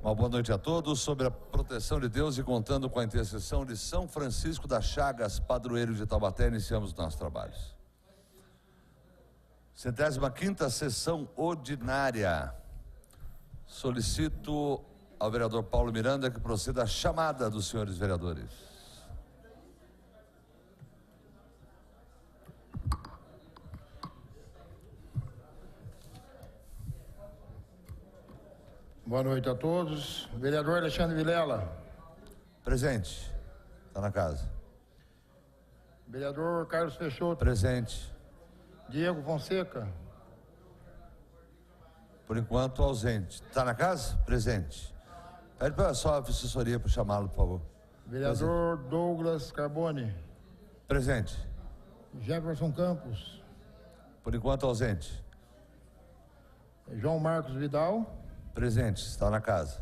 Uma boa noite a todos. Sobre a proteção de Deus e contando com a intercessão de São Francisco das Chagas, padroeiro de Taubaté, iniciamos nossos trabalhos. 105ª sessão ordinária. Solicito ao vereador Paulo Miranda que proceda à chamada dos senhores vereadores. Boa noite a todos. Vereador Alexandre Vilela. Presente. Está na casa. Vereador Carlos Peixoto. Presente. Diego Fonseca. Por enquanto ausente. Está na casa? Presente. Pede para só a assessoria para chamá-lo, por favor. Vereador presente. Douglas Carbone. Presente. Jefferson Campos. Por enquanto ausente. João Marcos Vidal. Presente, está na casa.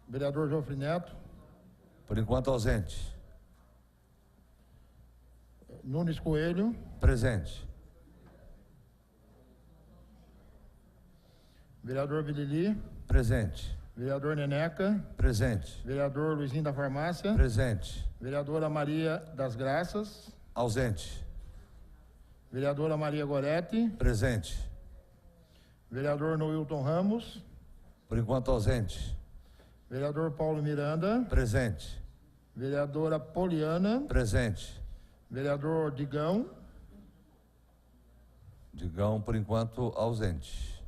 Vereador Jofre Neto. Por enquanto ausente. Nunes Coelho. Presente. Vereador Vilili. Presente. Vereador Neneca. Presente. Vereador Luizinho da Farmácia. Presente. Vereadora Maria das Graças. Ausente. Vereadora Maria Goretti. Presente. Vereador Noilton Ramos. Por enquanto ausente. Vereador Paulo Miranda. Presente. Vereadora Poliana. Presente. Vereador Digão. Digão, por enquanto, ausente.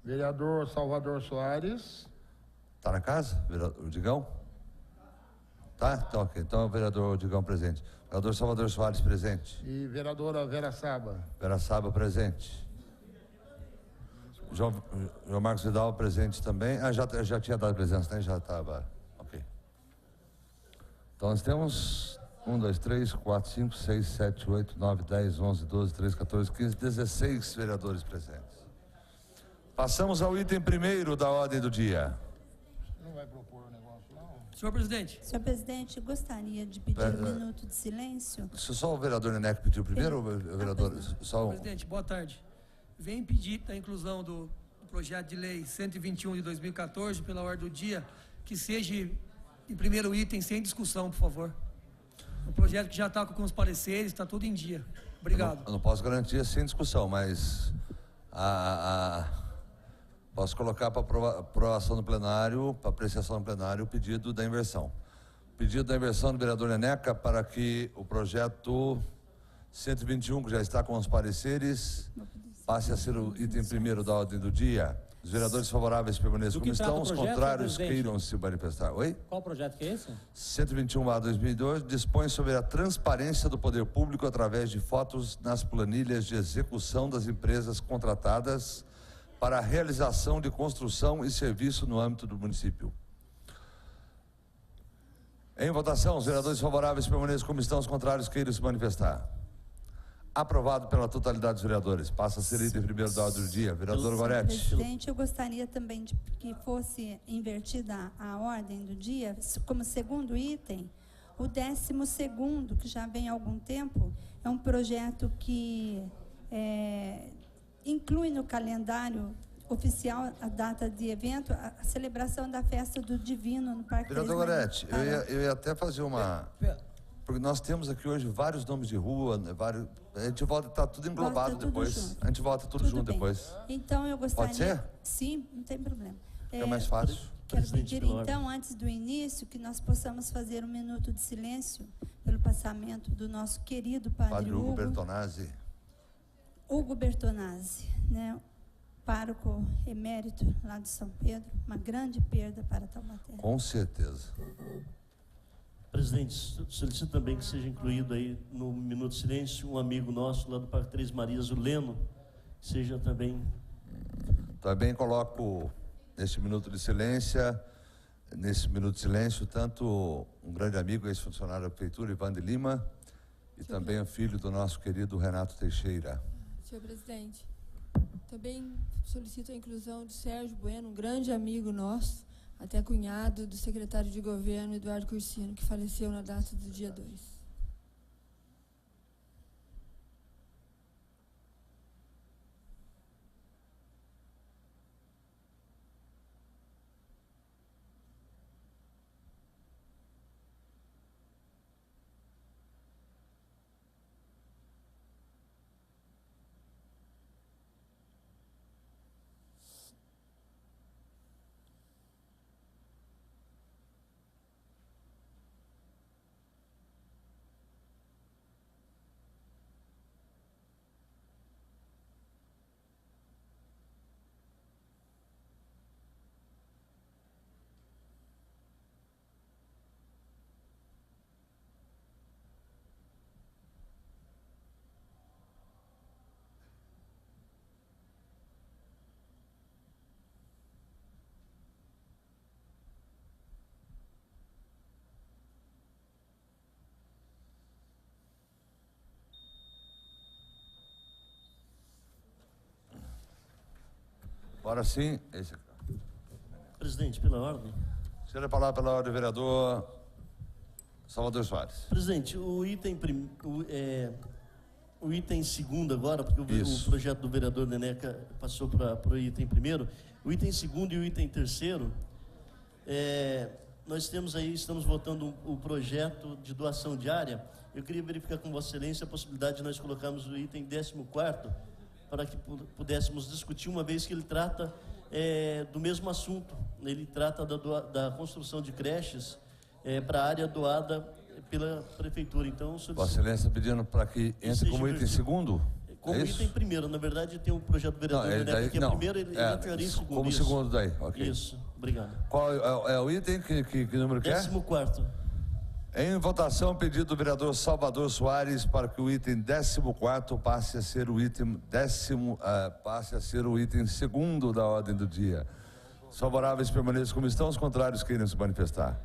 Vereador Salvador Soares. Está na casa, o Digão? Tá? Então, ok. Então, o vereador Digão presente. Vereador Salvador Soares presente. E vereadora Vera Saba. Vera Saba presente. João Marcos Vidal presente também. Ah, já tinha dado presença, né? Já estava. Ok. Então nós temos 1, 2, 3, 4, 5, 6, 7, 8, 9, 10, 11, 12, 13, 14, 15, 16 vereadores presentes. Passamos ao item primeiro da ordem do dia. Não vai propor o negócio, não? Senhor presidente. Senhor presidente, gostaria de pedir um minuto de silêncio. Só o vereador Neneca pediu primeiro, ou o vereador? Só o... Presidente, boa tarde. Venho pedir a inclusão do projeto de lei 121 de 2014 pela ordem do dia, que seja em primeiro item sem discussão, por favor. O projeto que já está com alguns pareceres, está tudo em dia. Obrigado. Eu não posso garantir sem discussão, mas posso colocar para aprovação no plenário, para apreciação no plenário, o pedido da inversão. Pedido da inversão do vereador Neneca para que o projeto 121, que já está com os pareceres, passe a ser o item primeiro da ordem do dia. Os vereadores favoráveis permaneçam como estão, os contrários queiram se manifestar. Oi? Qual projeto que é esse? 121/2002 dispõe sobre a transparência do poder público através de fotos nas planilhas de execução das empresas contratadas para a realização de construção e serviço no âmbito do município. Em votação, os vereadores favoráveis permaneçam como estão, os contrários queiram se manifestar. Aprovado pela totalidade dos vereadores. Passa a ser item primeiro da ordem do dia. Vereador Goretti. Presidente, eu gostaria também de que fosse invertida a ordem do dia, como segundo item, o 12º, que já vem há algum tempo, é um projeto que inclui no calendário oficial a data de evento, a celebração da festa do Divino no Parque. Vereador Goretti, eu ia até fazer uma... Porque nós temos aqui hoje vários nomes de rua, né, a gente volta, está tudo englobado depois. A gente volta tudo junto depois. Então eu gostaria... Pode ser? Sim, não tem problema. Fica mais fácil. Quero pedir então, antes do início, que nós possamos fazer um minuto de silêncio pelo passamento do nosso querido Padre Hugo Bertonazzi. Hugo Bertonazzi, né? Pároco emérito lá de São Pedro, uma grande perda para Taubaté. Com certeza. Presidente, solicito também que seja incluído aí no Minuto de Silêncio um amigo nosso lá do Parque Três Marias, o Leno, que seja também... Também coloco nesse minuto de silêncio, tanto um grande amigo, ex-funcionário da Prefeitura, Ivan de Lima, e também o filho do nosso querido Renato Teixeira. Senhor presidente, também solicito a inclusão de Sérgio Bueno, um grande amigo nosso, até cunhado do secretário de governo Eduardo Cursino, que faleceu na data do dia 2. Agora sim, esse aqui. Presidente, pela ordem. Senhora, a palavra pela ordem, vereador Salvador Soares. Presidente, o item segundo agora, porque o projeto do vereador Neneca passou para o item primeiro. O item segundo e o item terceiro, nós temos aí, estamos votando o projeto de doação diária. Eu queria verificar com Vossa Excelência a possibilidade de nós colocarmos o item 14º, para que pudéssemos discutir, uma vez que ele trata do mesmo assunto. Ele trata da construção de creches para a área doada pela Prefeitura. Então, Vossa Excelência pedindo para que entre como item segundo? Como item primeiro. Na verdade, tem um projeto do vereador Neneca, que é primeiro, ele entraria em segundo. Como segundo daí, ok. Isso, obrigado. Qual é o item? Que número que é? 14º. Em votação, pedido do vereador Salvador Soares para que o item 14º passe a ser o item segundo da ordem do dia. Os favoráveis permaneçam como estão, os contrários queiram se manifestar.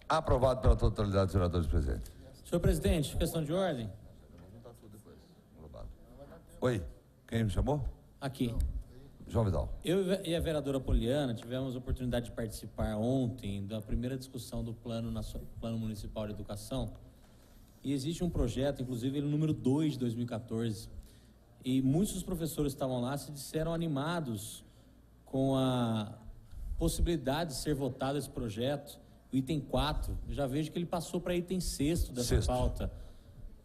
Aprovado pela totalidade dos vereadores presentes. Senhor presidente, questão de ordem. Oi, quem me chamou? Aqui. João Vidal. Eu e a vereadora Poliana tivemos a oportunidade de participar ontem da primeira discussão do Plano Municipal de Educação. E existe um projeto, inclusive ele é o número 2 de 2014. E muitos dos professores que estavam lá se disseram animados com a possibilidade de ser votado esse projeto. O item 4, eu já vejo que ele passou para item 6º dessa pauta.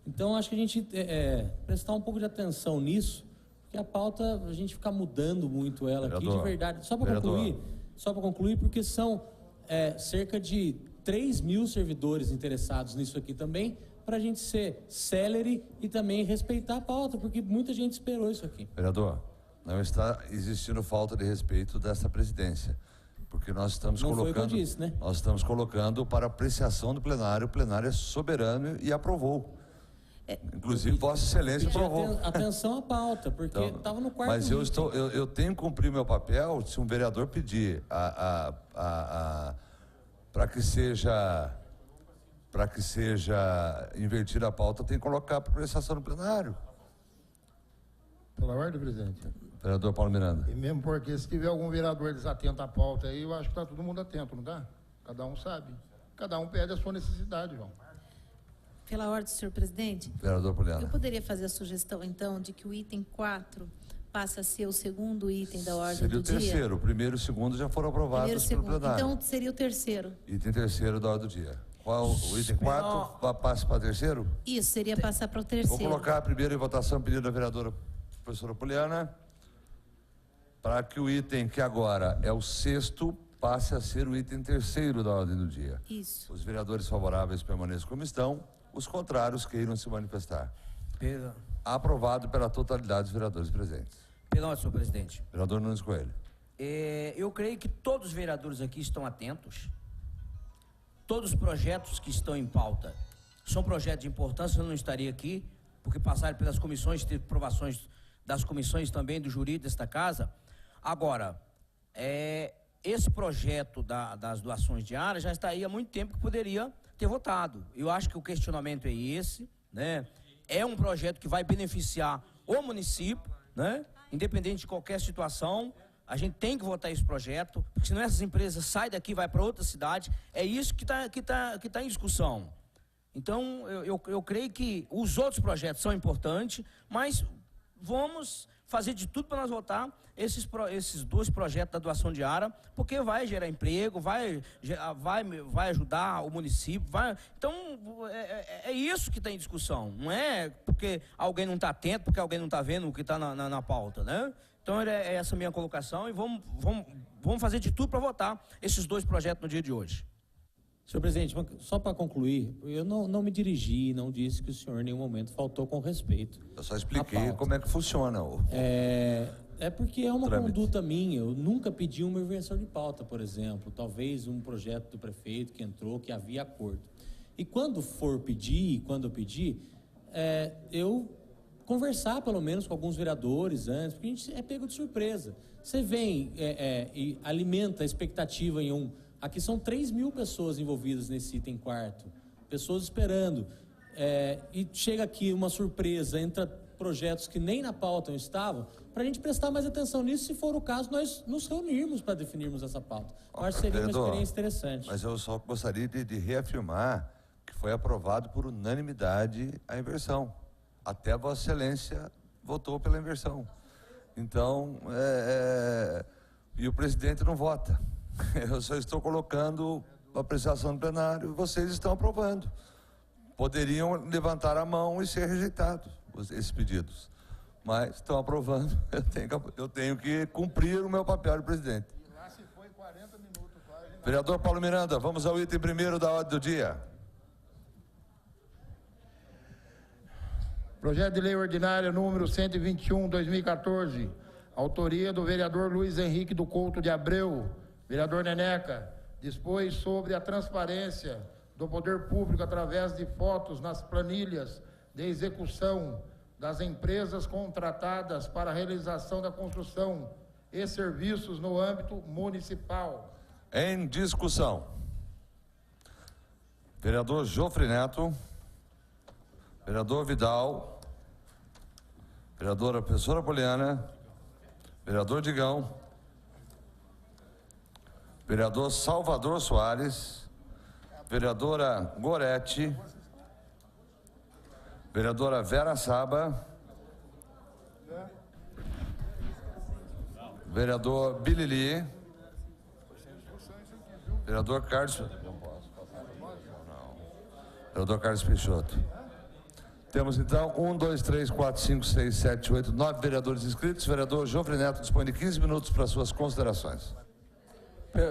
Então, acho que a gente prestar um pouco de atenção nisso, porque a pauta, a gente fica mudando muito ela aqui, de verdade. Só para concluir, porque são cerca de 3.000 servidores interessados nisso aqui também, para a gente ser célere e também respeitar a pauta, porque muita gente esperou isso aqui. Vereador, não está existindo falta de respeito dessa presidência, porque nós estamos colocando... Foi o que eu disse, né? Nós estamos colocando para apreciação do plenário, o plenário é soberano e aprovou. Inclusive, Vossa Excelência aprovou. Atenção à pauta, porque estava no quarto. Mas eu tenho que cumprir meu papel. Se um vereador pedir para que seja invertida a pauta, tem que colocar para apreciação no plenário. Pela ordem, presidente. Vereador Paulo Miranda. E mesmo porque se tiver algum vereador desatento à pauta aí, eu acho que está todo mundo atento, não está? Cada um sabe. Cada um pede a sua necessidade, João. Pela ordem, senhor presidente, Vereador Poliana. eu poderia fazer a sugestão, então, de que o item 4 passe a ser o segundo item da ordem Seria do dia? Seria o terceiro. O primeiro e o segundo já foram aprovados pelo plenário. Então, seria o terceiro. Item terceiro da ordem do dia. Qual o item 4? Passa para terceiro? Isso, seria passar para o terceiro. Vou colocar primeiro em votação pedido da vereadora professora Poliana, para que o item que agora é o 6º passe a ser o item terceiro da ordem do dia. Isso. Os vereadores favoráveis permaneçam como estão, os contrários queiram se manifestar. Aprovado pela totalidade dos vereadores presentes. Pela ordem, senhor presidente. Vereador Nunes Coelho. Eu creio que todos os vereadores aqui estão atentos. todos os projetos que estão em pauta são projetos de importância, eu não estaria aqui, porque passaram pelas comissões, teve aprovações das comissões também do jurídico desta casa. Agora, esse projeto das doações diárias já estaria há muito tempo que poderia ter votado. Eu acho que o questionamento é esse, né? É um projeto que vai beneficiar o município, né? Independente de qualquer situação, a gente tem que votar esse projeto, porque senão essas empresas saem daqui e vão para outra cidade. É isso que tá em discussão. Então, eu creio que os outros projetos são importantes, mas vamos fazer de tudo para nós votar esses dois projetos da doação diária, porque vai gerar emprego, vai ajudar o município. Então, é isso que está em discussão. Não é porque alguém não está atento, porque alguém não está vendo o que está na pauta, né? Então, é essa a minha colocação e vamos fazer de tudo para votar esses dois projetos no dia de hoje. Senhor presidente, só para concluir, eu não me dirigi, não disse que o senhor em nenhum momento faltou com respeito. Eu só expliquei como é que funciona. É porque é uma trâmite. conduta minha. Eu nunca pedi uma inversão de pauta, por exemplo. Talvez um projeto do prefeito que entrou, que havia acordo. E quando for pedir, quando eu pedir, eu conversar pelo menos com alguns vereadores antes, porque a gente é pego de surpresa. Você vem e alimenta a expectativa em um... Aqui são 3.000 pessoas envolvidas nesse item quarto, pessoas esperando. E chega aqui uma surpresa, entra projetos que nem na pauta não estavam, para a gente prestar mais atenção nisso, se for o caso, nós nos reunirmos para definirmos essa pauta. Eu acho que seria uma experiência interessante. Mas eu só gostaria de reafirmar que foi aprovado por unanimidade a inversão. Até Vossa Excelência votou pela inversão. Então, e o presidente não vota. Eu só estou colocando a apreciação do plenário, vocês estão aprovando. Poderiam levantar a mão e ser rejeitados esses pedidos, mas estão aprovando. Eu tenho que cumprir o meu papel de presidente. E lá se foi 40 minutos quase. Vereador Paulo Miranda, vamos ao item primeiro da ordem do dia. Projeto de lei ordinária número 121, 2014, autoria do vereador Luiz Henrique do Couto de Abreu. Vereador Neneca, dispôs sobre a transparência do poder público através de fotos nas planilhas de execução das empresas contratadas para a realização da construção e serviços no âmbito municipal. Em discussão. Vereador Jofre Neto, vereador Vidal, vereadora professora Poliana, vereador Digão, vereador Salvador Soares, vereadora Goretti, vereadora Vera Saba, vereador Bilili, vereador Carlos... Vereador Carlos Peixoto. Temos então 1, 2, 3, 4, 5, 6, 7, 8, 9 vereadores inscritos. Vereador Jofre Neto dispõe de 15 minutos para suas considerações.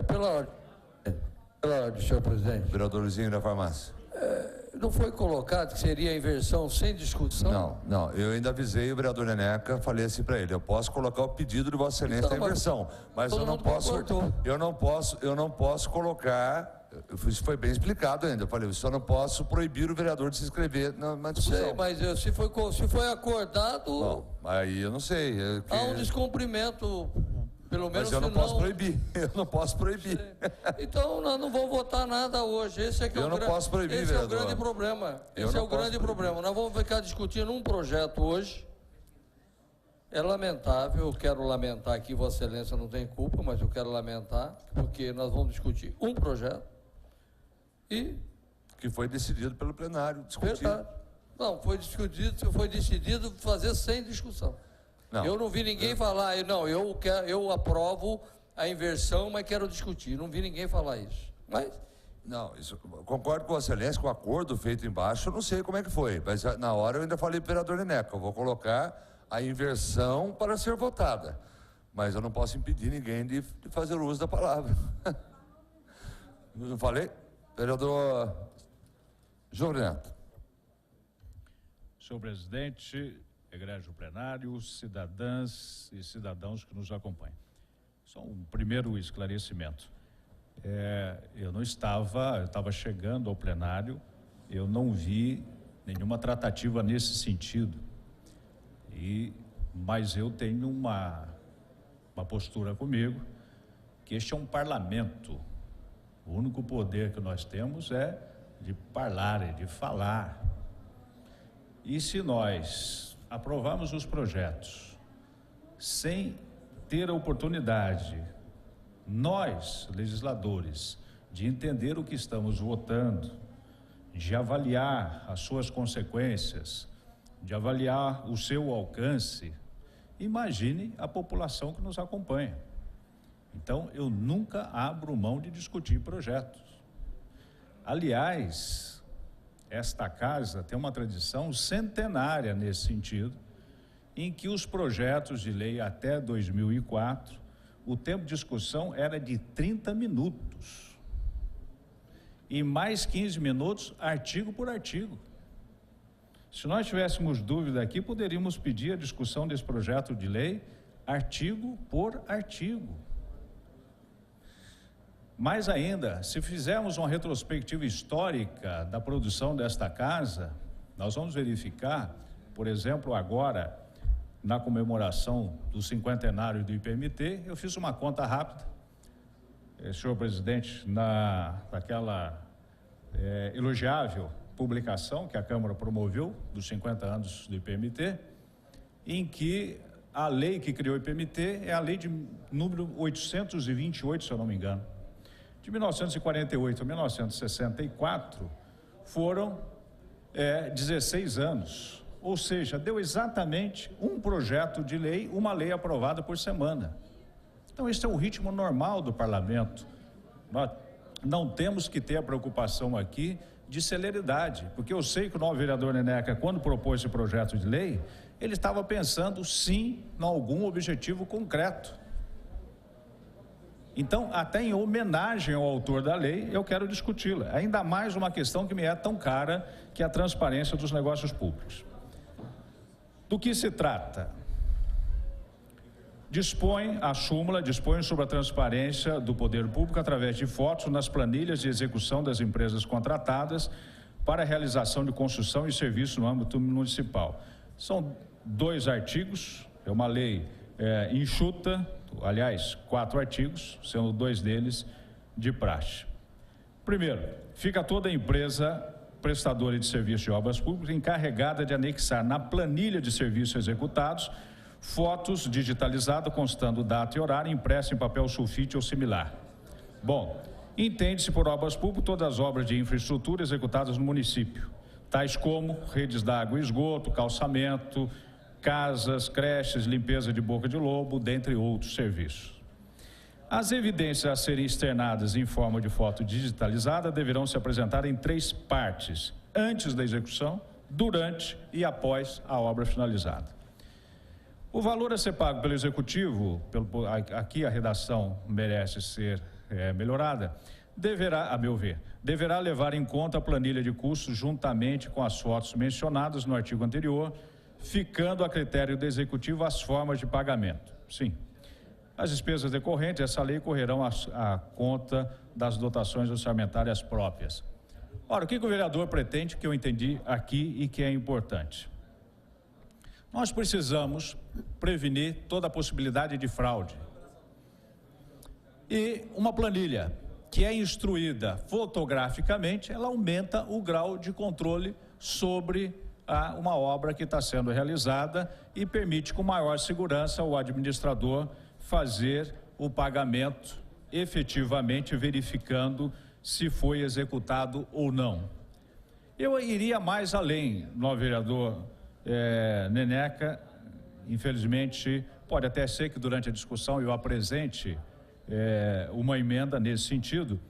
Pela ordem, senhor presidente. Vereador Luizinho da Farmácia. Não foi colocado que seria a inversão sem discussão? Não, eu ainda avisei o vereador Neneca, falei assim para ele, eu posso colocar o pedido de Vossa Excelência da inversão, mas eu não posso colocar, isso foi bem explicado ainda, eu falei, eu só não posso proibir o vereador de se inscrever na discussão. Sei, mas se foi acordado... Bom, aí eu não sei. Há um descumprimento... Pelo menos mas eu não posso proibir, eu não posso proibir. Então, nós não vamos votar nada hoje. Esse é que não posso proibir, esse vereador. é o grande problema. Esse é o grande problema. Nós vamos ficar discutindo um projeto hoje. É lamentável, eu quero lamentar aqui, Vossa Excelência não tem culpa, mas eu quero lamentar, porque nós vamos discutir um projeto e... Que foi decidido pelo plenário, discutido. Verdade. Não, foi decidido fazer sem discussão. Não, eu não vi ninguém falar, eu aprovo a inversão, mas quero discutir. Não vi ninguém falar isso. Mas... Não, concordo com Vossa Excelência, com o acordo feito embaixo, eu não sei como é que foi, mas na hora eu ainda falei para o vereador Neneca, eu vou colocar a inversão para ser votada, mas eu não posso impedir ninguém de fazer o uso da palavra. Não falei? Vereador Jofre Neto. Senhor presidente, egrégio plenário, cidadãs e cidadãos que nos acompanham. Só um primeiro esclarecimento. eu estava chegando ao plenário, eu não vi nenhuma tratativa nesse sentido. Mas eu tenho uma postura comigo, que este é um parlamento. O único poder que nós temos é de falar, E se nós aprovarmos os projetos sem ter a oportunidade, nós, legisladores, de entender o que estamos votando, de avaliar as suas consequências, de avaliar o seu alcance, imagine a população que nos acompanha. Então, eu nunca abro mão de discutir projetos. Aliás, esta casa tem uma tradição centenária nesse sentido, em que os projetos de lei até 2004, o tempo de discussão era de 30 minutos. E mais 15 minutos, artigo por artigo. Se nós tivéssemos dúvida aqui, poderíamos pedir a discussão desse projeto de lei, artigo por artigo. Mais ainda, se fizermos uma retrospectiva histórica da produção desta casa, nós vamos verificar, por exemplo, agora, na comemoração do cinquentenário do IPMT, eu fiz uma conta rápida, senhor presidente, naquela elogiável publicação que a Câmara promoveu dos 50 anos do IPMT, em que a lei que criou o IPMT é a lei de número 828, se eu não me engano. De 1948 a 1964 foram 16 anos, ou seja, deu exatamente um projeto de lei, uma lei aprovada por semana. Então esse é o ritmo normal do parlamento. Nós não temos que ter a preocupação aqui de celeridade, porque eu sei que o novo vereador Neneca, quando propôs esse projeto de lei, ele estava pensando sim em algum objetivo concreto. Então, até em homenagem ao autor da lei, eu quero discuti-la. Ainda mais uma questão que me é tão cara, que é a transparência dos negócios públicos. Do que se trata? A súmula dispõe sobre a transparência do poder público através de fotos nas planilhas de execução das empresas contratadas para a realização de construção e serviço no âmbito municipal. São 2 artigos, é uma lei enxuta, aliás, 4 artigos, sendo 2 deles de praxe. Primeiro, fica toda a empresa prestadora de serviço de obras públicas encarregada de anexar na planilha de serviços executados fotos digitalizadas constando data e horário impressa em papel sulfite ou similar. Bom, entende-se por obras públicas todas as obras de infraestrutura executadas no município, tais como redes d'água e esgoto, calçamento, casas, creches, limpeza de boca de lobo, dentre outros serviços. As evidências a serem externadas em forma de foto digitalizada deverão se apresentar em 3 partes, antes da execução, durante e após a obra finalizada. O valor a ser pago pelo Executivo, aqui a redação merece ser melhorada, deverá, a meu ver, levar em conta a planilha de custos juntamente com as fotos mencionadas no artigo anterior, ficando a critério do Executivo as formas de pagamento. Sim, as despesas decorrentes dessa lei correrão à conta das dotações orçamentárias próprias. Ora, o que o vereador pretende, que eu entendi aqui e que é importante? Nós precisamos prevenir toda a possibilidade de fraude. E uma planilha que é instruída fotograficamente, ela aumenta o grau de controle sobre uma obra que está sendo realizada e permite com maior segurança o administrador fazer o pagamento efetivamente, verificando se foi executado ou não. Eu iria mais além, no vereador Neneca, infelizmente, pode até ser que durante a discussão eu apresente uma emenda nesse sentido,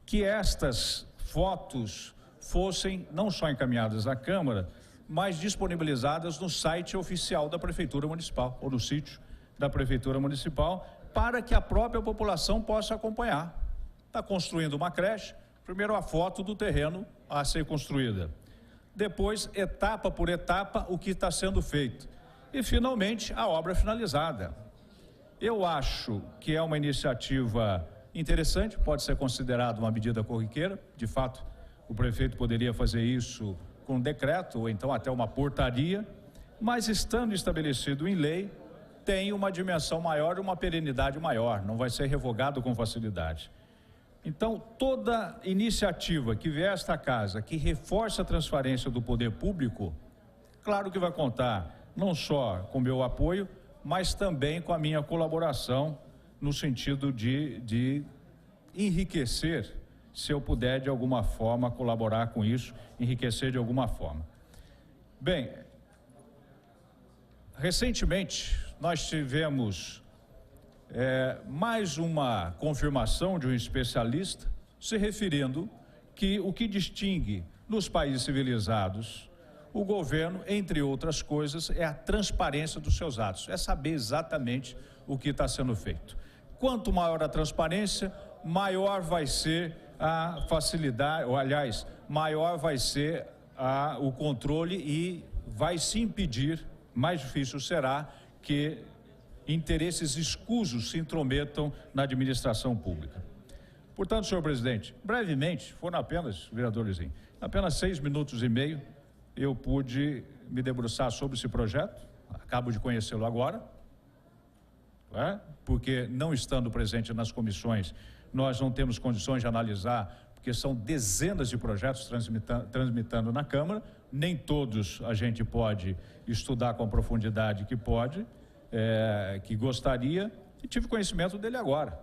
que estas fotos fossem não só encaminhadas à Câmara, mas disponibilizadas no site oficial da Prefeitura Municipal, ou no sítio da Prefeitura Municipal, para que a própria população possa acompanhar. Está construindo uma creche, primeiro a foto do terreno a ser construída. Depois, etapa por etapa, o que está sendo feito. E, finalmente, a obra finalizada. Eu acho que é uma iniciativa interessante, pode ser considerado uma medida corriqueira. De fato, o prefeito poderia fazer isso com um decreto ou então até uma portaria, mas estando estabelecido em lei, tem uma dimensão maior e uma perenidade maior, não vai ser revogado com facilidade. Então, toda iniciativa que vier a esta casa, que reforce a transparência do poder público, claro que vai contar não só com meu apoio, mas também com a minha colaboração, no sentido de enriquecer, se eu puder de alguma forma colaborar com isso, enriquecer de alguma forma. Bem, recentemente nós tivemos mais uma confirmação de um especialista se referindo que o que distingue nos países civilizados o governo, entre outras coisas, é a transparência dos seus atos, é saber exatamente o que está sendo feito. Quanto maior a transparência, maior vai ser a facilidade, ou aliás, maior vai ser o controle e vai se impedir, mais difícil será que interesses escusos se intrometam na administração pública. Portanto, senhor presidente, brevemente, foram apenas, vereador Luizinho, apenas 6 minutos e meio, eu pude me debruçar sobre esse projeto, acabo de conhecê-lo agora, porque não estando presente nas comissões, nós não temos condições de analisar, porque são dezenas de projetos transmitando na Câmara, nem todos a gente pode estudar com a profundidade que pode, que gostaria, e tive conhecimento dele agora.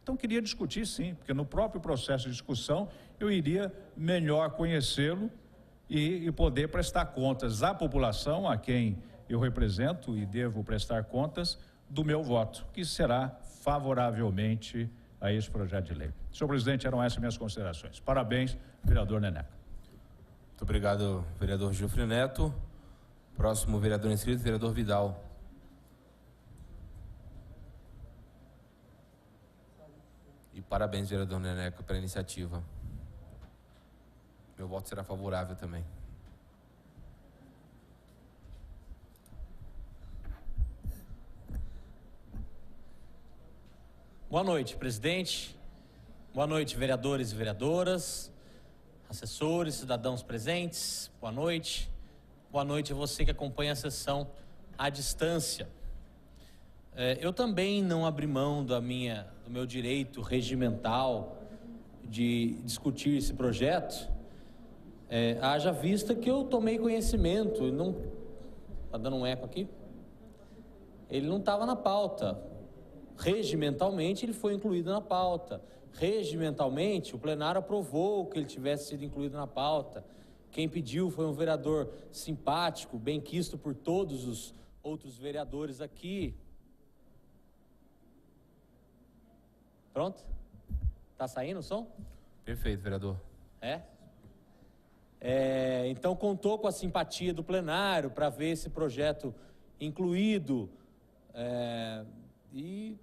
Então queria discutir sim, porque no próprio processo de discussão eu iria melhor conhecê-lo e poder prestar contas à população, a quem eu represento e devo prestar contas do meu voto, que será favoravelmente a esse projeto de lei. Senhor presidente, eram essas minhas considerações. Parabéns, vereador Neneca. Muito obrigado, vereador Geoffrey Neto. Próximo vereador inscrito, vereador Vidal. E parabéns, vereador Neneca, pela iniciativa. Meu voto será favorável também. Boa noite, presidente. Boa noite, vereadores e vereadoras, assessores, cidadãos presentes. Boa noite. Boa noite a você que acompanha a sessão à distância. Eu também não abri mão do meu direito regimental de discutir esse projeto, haja vista que eu tomei conhecimento, e não... Está dando um eco aqui? Ele não estava na pauta. Regimentalmente ele foi incluído na pauta. Regimentalmente o plenário aprovou que ele tivesse sido incluído na pauta. Quem pediu foi um vereador simpático, benquisto por todos os outros vereadores aqui. Pronto? Tá saindo o som? Perfeito, vereador. Então contou com a simpatia do plenário para ver esse projeto incluído, e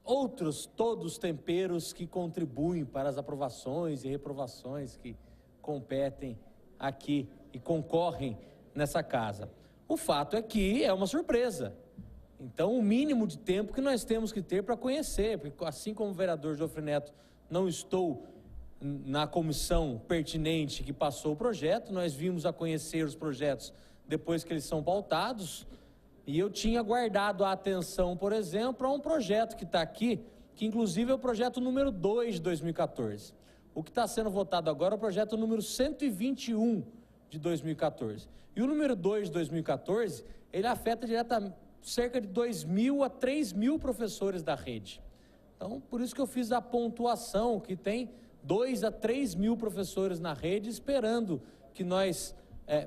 outros todos os temperos que contribuem para as aprovações e reprovações que competem aqui e concorrem nessa casa. O fato é que é uma surpresa. Então, o mínimo de tempo que nós temos que ter para conhecer, porque assim como o vereador Geoffrey Neto, não estou na comissão pertinente que passou o projeto, nós vimos a conhecer os projetos depois que eles são pautados, e eu tinha guardado a atenção, por exemplo, para um projeto que está aqui, que inclusive é o projeto número 2 de 2014. O que está sendo votado agora é o projeto número 121 de 2014. E o número 2 de 2014, ele afeta diretamente cerca de 2.000 a 3.000 professores da rede. Então, por isso que eu fiz a pontuação, que tem 2 a 3.000 professores na rede, esperando que nós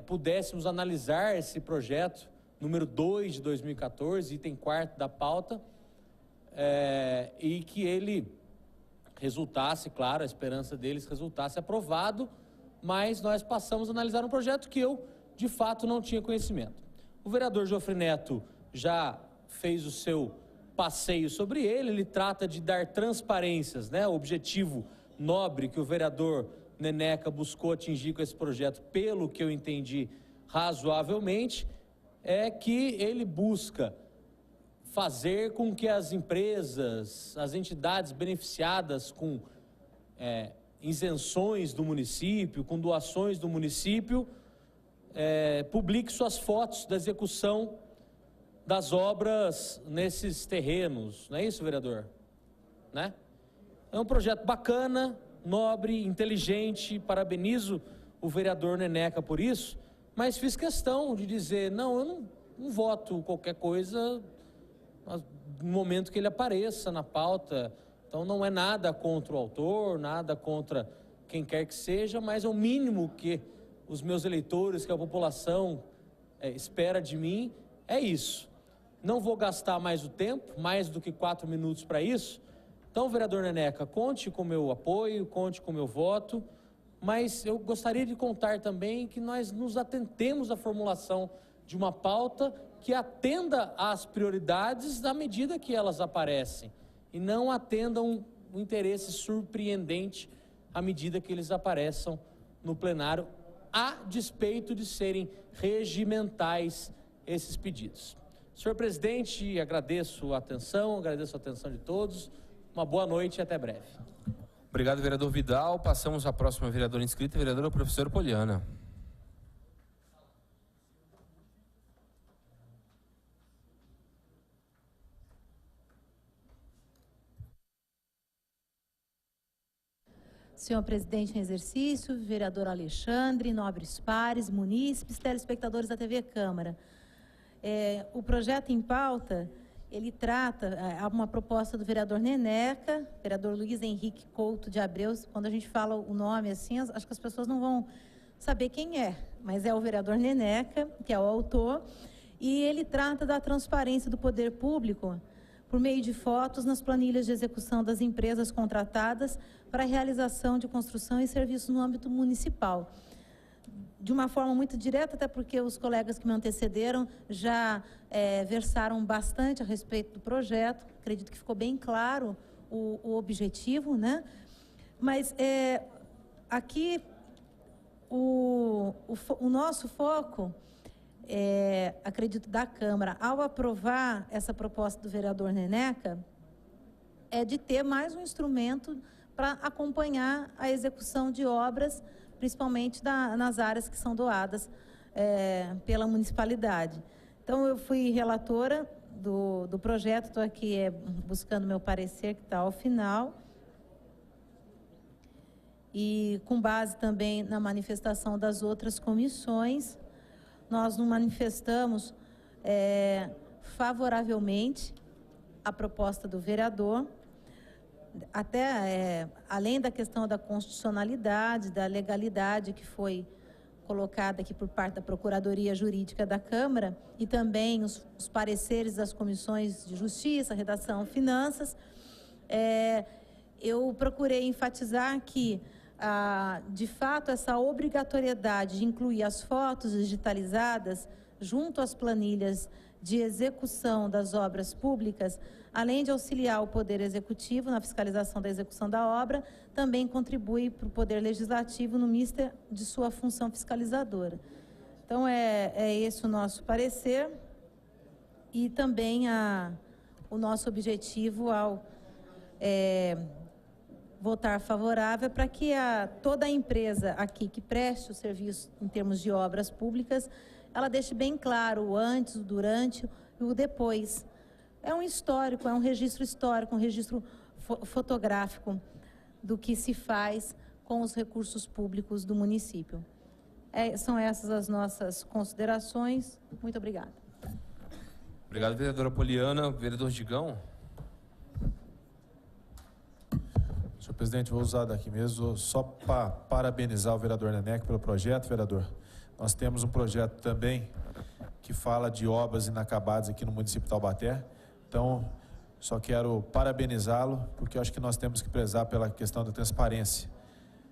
pudéssemos analisar esse projeto, número 2 de 2014, item 4º da pauta, e que ele resultasse, claro, a esperança deles resultasse aprovado, mas nós passamos a analisar um projeto que eu, de fato, não tinha conhecimento. O vereador Geoffrey Neto já fez o seu passeio sobre ele trata de dar transparências, né? O objetivo nobre que o vereador Neneca buscou atingir com esse projeto, pelo que eu entendi razoavelmente, é que ele busca fazer com que as empresas, as entidades beneficiadas com isenções do município, com doações do município, publique suas fotos da execução das obras nesses terrenos. Não é isso, vereador? Né? É um projeto bacana, nobre, inteligente, parabenizo o vereador Neneca por isso, mas fiz questão de dizer, não, eu não voto qualquer coisa no momento que ele apareça na pauta. Então não é nada contra o autor, nada contra quem quer que seja, mas é o mínimo que os meus eleitores, que a população espera de mim, é isso. Não vou gastar mais o tempo, mais do que 4 minutos para isso. Então, vereador Neneca, conte com o meu apoio, conte com o meu voto, mas eu gostaria de contar também que nós nos atentemos à formulação de uma pauta que atenda às prioridades à medida que elas aparecem e não atendam um interesse surpreendente à medida que eles apareçam no plenário, a despeito de serem regimentais esses pedidos. Senhor presidente, agradeço a atenção de todos. Uma boa noite e até breve. Obrigado, vereador Vidal. Passamos à próxima vereadora inscrita, vereadora professora Poliana. Senhor presidente em exercício, vereador Alexandre, nobres pares, munícipes, telespectadores da TV Câmara. O projeto em pauta, ele trata uma proposta do vereador Neneca, vereador Luiz Henrique Couto de Abreu. Quando a gente fala o nome assim, acho que as pessoas não vão saber quem é, mas é o vereador Neneca, que é o autor, e ele trata da transparência do poder público por meio de fotos nas planilhas de execução das empresas contratadas para a realização de construção e serviços no âmbito municipal. De uma forma muito direta, até porque os colegas que me antecederam já versaram bastante a respeito do projeto. Acredito que ficou bem claro o objetivo, né? Mas aqui o nosso foco, acredito, da Câmara, ao aprovar essa proposta do vereador Neneca, é de ter mais um instrumento para acompanhar a execução de obras, principalmente nas áreas que são doadas pela municipalidade. Então, eu fui relatora do projeto, estou aqui buscando meu parecer, que está ao final. E com base também na manifestação das outras comissões, nós nos manifestamos favoravelmente à proposta do vereador, até além da questão da constitucionalidade, da legalidade que foi colocada aqui por parte da Procuradoria Jurídica da Câmara e também os pareceres das comissões de Justiça, Redação, Finanças. Eu procurei enfatizar que, de fato, essa obrigatoriedade de incluir as fotos digitalizadas junto às planilhas de execução das obras públicas, além de auxiliar o Poder Executivo na fiscalização da execução da obra, também contribui para o Poder Legislativo no mister de sua função fiscalizadora. Então, é esse o nosso parecer e também o nosso objetivo ao votar favorável para que toda a empresa aqui que preste o serviço em termos de obras públicas, ela deixe bem claro o antes, o durante e o depois. É um histórico, é um registro histórico, um registro fotográfico do que se faz com os recursos públicos do município. São essas as nossas considerações. Muito obrigada. Obrigado, vereadora Poliana. Vereador Digão. Senhor presidente, vou usar daqui mesmo só para parabenizar o vereador Neneca pelo projeto, vereador. Nós temos um projeto também que fala de obras inacabadas aqui no município de Taubaté. Então, só quero parabenizá-lo, porque eu acho que nós temos que prezar pela questão da transparência.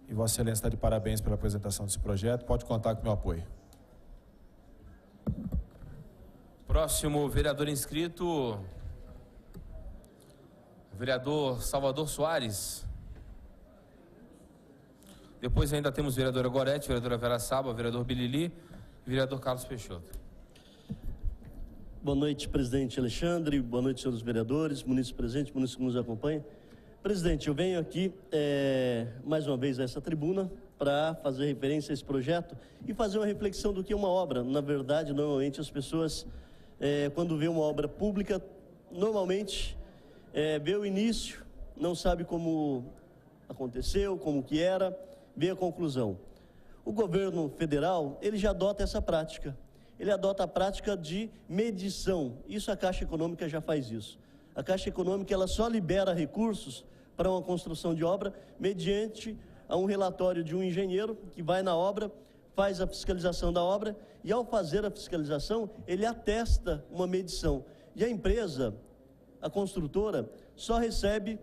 E Vossa Excelência está de parabéns pela apresentação desse projeto. Pode contar com o meu apoio. Próximo vereador inscrito, vereador Salvador Soares. Depois ainda temos vereadora Gorete, vereadora Vera Saba, vereador Bilili e vereador Carlos Peixoto. Boa noite, presidente Alexandre. Boa noite, senhores vereadores, munícipes presentes, munícipes que nos acompanham. Presidente, eu venho aqui mais uma vez a essa tribuna para fazer referência a esse projeto e fazer uma reflexão do que é uma obra. Na verdade, normalmente as pessoas, quando vê uma obra pública, normalmente vê o início, não sabe como aconteceu, como que era, vê a conclusão. O governo federal, ele já adota essa prática. Ele adota a prática de medição. Isso a Caixa Econômica já faz isso. A Caixa Econômica, ela só libera recursos para uma construção de obra mediante a um relatório de um engenheiro que vai na obra, faz a fiscalização da obra e, ao fazer a fiscalização, ele atesta uma medição. E a empresa, a construtora, só recebe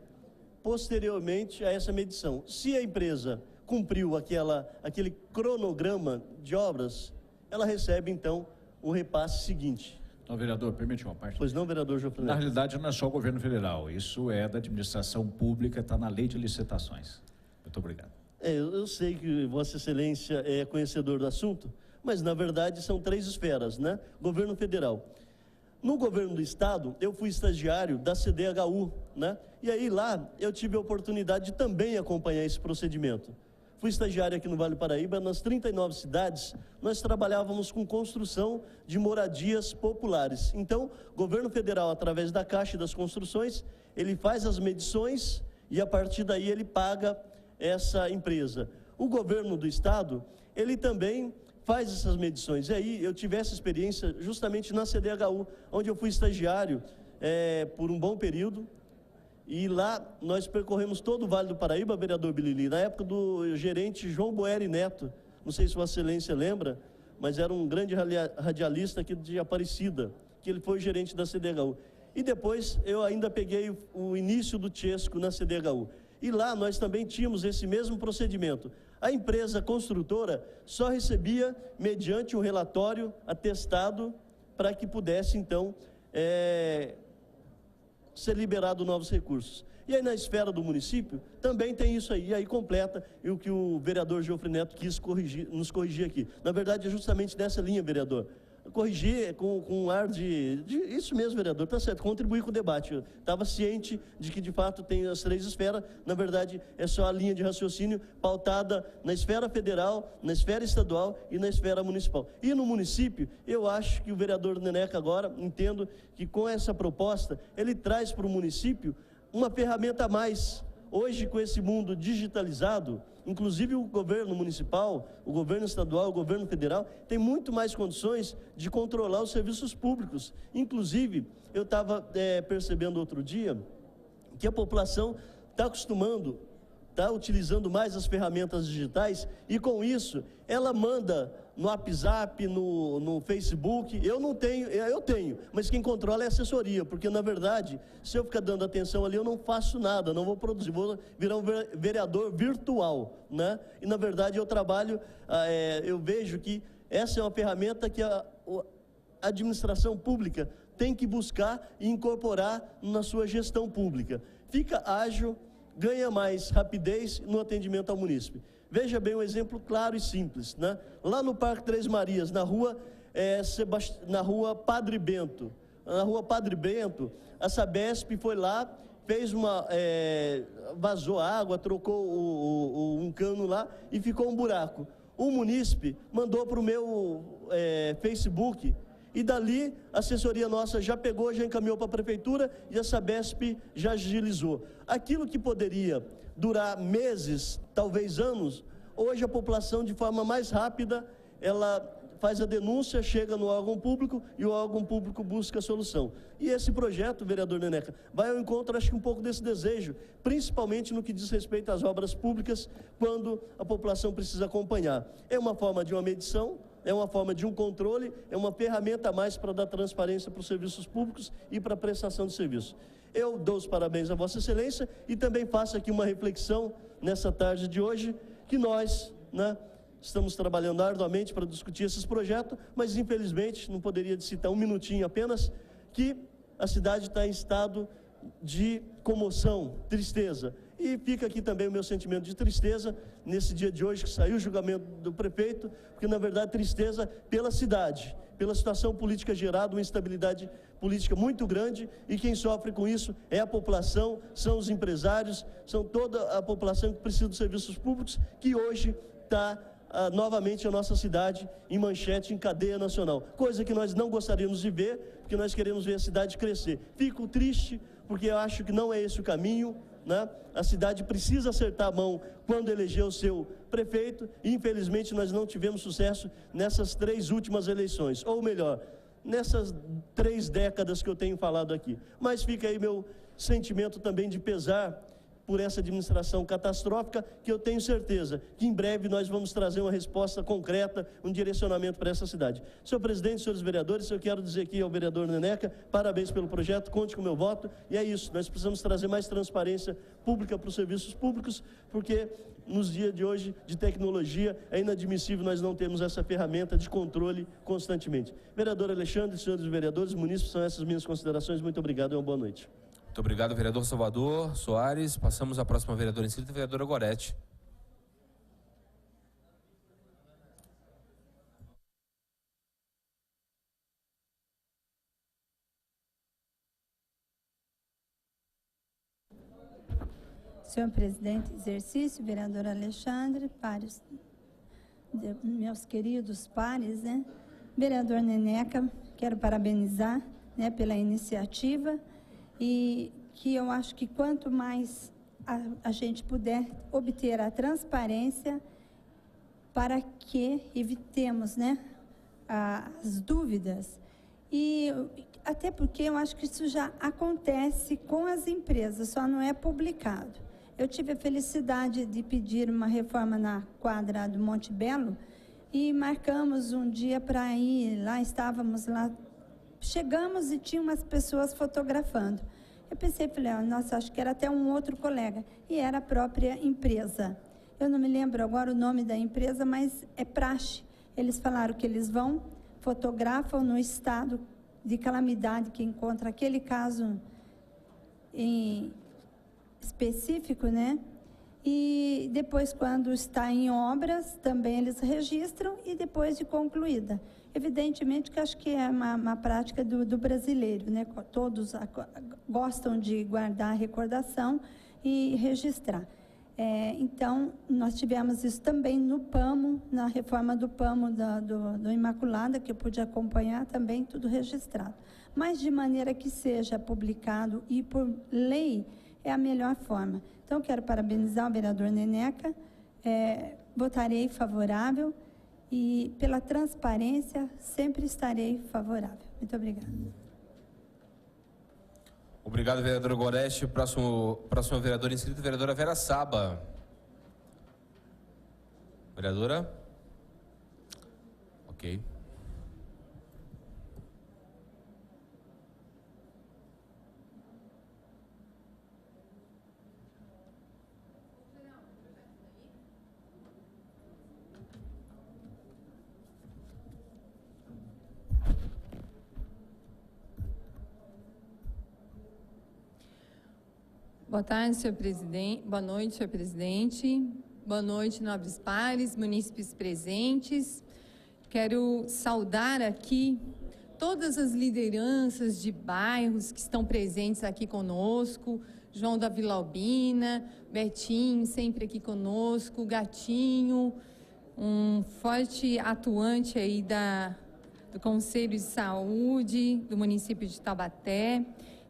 posteriormente a essa medição. Se a empresa cumpriu aquele cronograma de obras, ela recebe, então, o repasse seguinte. Então, vereador, permite uma parte? Pois não, vereador João Fernandes? Na realidade, não é só o governo federal, isso é da administração pública, está na lei de licitações. Muito obrigado. Eu sei que Vossa Excelência é conhecedor do assunto, mas, na verdade, são 3 esferas, né? Governo federal. No governo do estado, eu fui estagiário da CDHU, né? E aí lá eu tive a oportunidade de também acompanhar esse procedimento. Fui estagiário aqui no Vale do Paraíba, nas 39 cidades, nós trabalhávamos com construção de moradias populares. Então, o governo federal, através da Caixa e das Construções, ele faz as medições e, a partir daí, ele paga essa empresa. O governo do estado, ele também faz essas medições. E aí, eu tive essa experiência justamente na CDHU, onde eu fui estagiário por um bom período. E lá nós percorremos todo o Vale do Paraíba, vereador Bilili, na época do gerente João Boeri Neto. Não sei se Vossa Excelência lembra, mas era um grande radialista aqui de Aparecida, que ele foi o gerente da CDHU. E depois eu ainda peguei o início do Chesco na CDHU. E lá nós também tínhamos esse mesmo procedimento. A empresa construtora só recebia mediante um relatório atestado para que pudesse, então, ser liberado novos recursos. E aí, na esfera do município, também tem isso aí. E aí completa o que o vereador Geoffrey Neto quis nos corrigir aqui. Na verdade, é justamente nessa linha, vereador. Corrigir com um ar de isso mesmo, vereador, está certo, contribuir com o debate. Eu estava ciente de que, de fato, tem as 3 esferas. Na verdade, é só a linha de raciocínio pautada na esfera federal, na esfera estadual e na esfera municipal. E no município, eu acho que o vereador Neneca agora, entendo que com essa proposta, ele traz para o município uma ferramenta a mais. Hoje, com esse mundo digitalizado, inclusive o governo municipal, o governo estadual, o governo federal, tem muito mais condições de controlar os serviços públicos. Inclusive, eu estava percebendo outro dia que a população está acostumando, está utilizando mais as ferramentas digitais e, com isso, ela manda no WhatsApp, no Facebook. Eu tenho, mas quem controla é a assessoria, porque, na verdade, se eu ficar dando atenção ali, eu não faço nada, não vou produzir, vou virar um vereador virtual, né? E, na verdade, eu trabalho, eu vejo que essa é uma ferramenta que a administração pública tem que buscar e incorporar na sua gestão pública. Fica ágil, ganha mais rapidez no atendimento ao munícipe. Veja bem um exemplo claro e simples, né? Lá no Parque Três Marias, na rua Padre Bento, a Sabesp foi lá, fez vazou água, trocou um cano lá e ficou um buraco. O munícipe mandou para o meu Facebook e dali a assessoria nossa já pegou, já encaminhou para a prefeitura e a Sabesp já agilizou. Aquilo que poderia durar meses, talvez anos, hoje a população, de forma mais rápida, ela faz a denúncia, chega no órgão público e o órgão público busca a solução. E esse projeto, vereador Neneca, vai ao encontro, acho que um pouco desse desejo, principalmente no que diz respeito às obras públicas, quando a população precisa acompanhar. É uma forma de uma medição, é uma forma de um controle, é uma ferramenta a mais para dar transparência para os serviços públicos e para a prestação de serviço. Eu dou os parabéns a Vossa Excelência e também faço aqui uma reflexão nessa tarde de hoje, que nós, né, estamos trabalhando arduamente para discutir esses projetos, mas infelizmente, não poderia citar um minutinho apenas, que a cidade está em estado de comoção, tristeza. E fica aqui também o meu sentimento de tristeza, nesse dia de hoje que saiu o julgamento do prefeito, porque na verdade tristeza pela cidade, pela situação política gerada, uma instabilidade política muito grande, e quem sofre com isso é a população, são os empresários, são toda a população que precisa dos serviços públicos, que hoje está novamente a nossa cidade em manchete, em cadeia nacional, coisa que nós não gostaríamos de ver, porque nós queremos ver a cidade crescer. Fico triste, porque eu acho que não é esse o caminho, né? A cidade precisa acertar a mão quando elegeu o seu prefeito, e infelizmente nós não tivemos sucesso nessas 3 últimas eleições, ou melhor, nessas 3 décadas que eu tenho falado aqui. Mas fica aí meu sentimento também de pesar por essa administração catastrófica, que eu tenho certeza que em breve nós vamos trazer uma resposta concreta, um direcionamento para essa cidade. Senhor presidente, senhores vereadores, eu quero dizer aqui ao vereador Neneca, parabéns pelo projeto, conte com o meu voto, e é isso, nós precisamos trazer mais transparência pública para os serviços públicos, porque nos dias de hoje, de tecnologia, é inadmissível nós não termos essa ferramenta de controle constantemente. Vereador Alexandre, senhores vereadores, munícipes, são essas minhas considerações, muito obrigado e uma boa noite. Muito obrigado, vereador Salvador Soares. Passamos à próxima vereadora inscrita, vereadora Gorete. Senhor presidente, exercício, vereador Alexandre, pares, meus queridos pares, né? Vereador Neneca, quero parabenizar, né, pela iniciativa, e que eu acho que quanto mais a gente puder obter a transparência para que evitemos, né, as dúvidas, e até porque eu acho que isso já acontece com as empresas, só não é publicado. Eu tive a felicidade de pedir uma reforma na quadra do Monte Belo e marcamos um dia para ir, lá estávamos lá, chegamos e tinha umas pessoas fotografando. Eu pensei, falei, nossa, acho que era até um outro colega, e era a própria empresa. Eu não me lembro agora o nome da empresa, mas é praxe. Eles falaram que eles vão, fotografam no estado de calamidade que encontra aquele caso em específico, né? E depois, quando está em obras, também eles registram, e depois de concluída. Evidentemente que acho que é uma prática do brasileiro, né? Todos gostam de guardar a recordação e registrar. Então, nós tivemos isso também no PAMO, na reforma do PAMO do Imaculada, que eu pude acompanhar também, tudo registrado. Mas de maneira que seja publicado e por lei é a melhor forma. Então, quero parabenizar o vereador Neneca, votarei favorável, e pela transparência sempre estarei favorável. Muito obrigada. Obrigado, vereadora Gorete. Próximo vereador inscrito, vereadora Vera Saba. Vereadora? Ok. Boa tarde, senhor presidente. Boa noite, senhor presidente. Boa noite, nobres pares, munícipes presentes. Quero saudar aqui todas as lideranças de bairros que estão presentes aqui conosco. João da Vila Albina, Betinho, sempre aqui conosco, Gatinho, um forte atuante aí do Conselho de Saúde do município de Taubaté.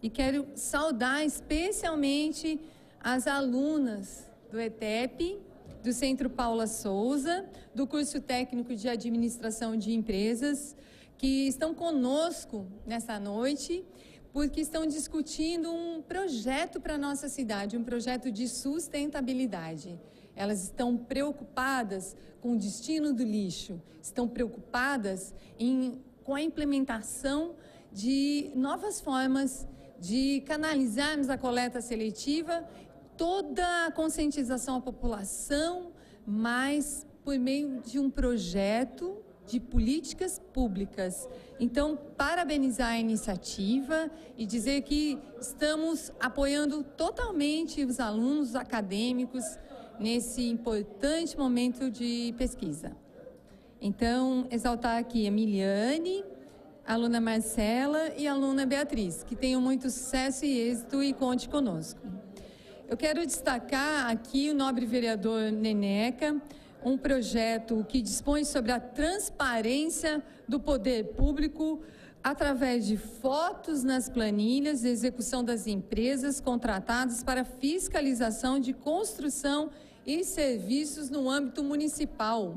E quero saudar especialmente as alunas do ETEP, do Centro Paula Souza, do curso técnico de administração de empresas, que estão conosco nessa noite, porque estão discutindo um projeto para a nossa cidade, um projeto de sustentabilidade. Elas estão preocupadas com o destino do lixo, estão preocupadas com a implementação de novas formas de canalizarmos a coleta seletiva, toda a conscientização à população, mas por meio de um projeto de políticas públicas. Então, parabenizar a iniciativa e dizer que estamos apoiando totalmente os alunos acadêmicos nesse importante momento de pesquisa. Então, exaltar aqui a Miliane, a aluna Marcela e a aluna Beatriz, que tenham muito sucesso e êxito e conte conosco. Eu quero destacar aqui o nobre vereador Neneca, um projeto que dispõe sobre a transparência do poder público através de fotos nas planilhas de execução das empresas contratadas para fiscalização de construção e serviços no âmbito municipal.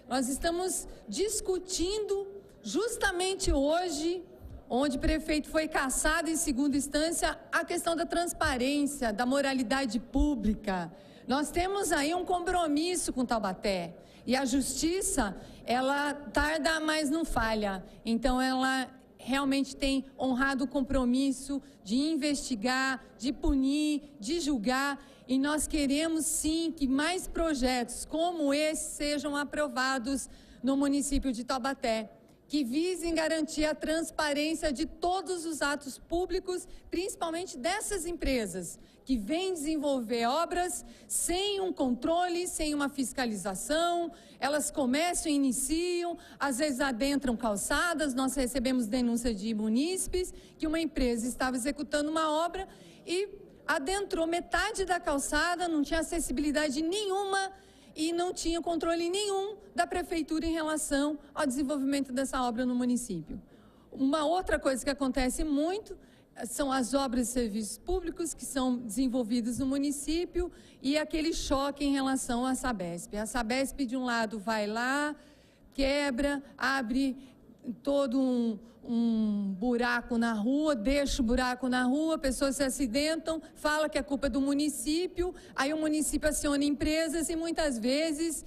Nós estamos discutindo justamente hoje, onde o prefeito foi cassado em segunda instância, a questão da transparência, da moralidade pública. Nós temos aí um compromisso com Taubaté e a justiça, ela tarda, mas não falha. Então, ela realmente tem honrado o compromisso de investigar, de punir, de julgar. E nós queremos, sim, que mais projetos como esse sejam aprovados no município de Taubaté, que visem garantir a transparência de todos os atos públicos, principalmente dessas empresas, que vêm desenvolver obras sem um controle, sem uma fiscalização. Elas começam e iniciam, às vezes adentram calçadas. Nós recebemos denúncia de munícipes que uma empresa estava executando uma obra e adentrou metade da calçada, não tinha acessibilidade nenhuma e não tinha controle nenhum da prefeitura em relação ao desenvolvimento dessa obra no município. Uma outra coisa que acontece muito são as obras de serviços públicos que são desenvolvidas no município e aquele choque em relação à Sabesp. A Sabesp, de um lado, vai lá, quebra, abre todo um buraco na rua, deixa o buraco na rua, pessoas se acidentam, fala que a culpa é do município, aí o município aciona empresas e muitas vezes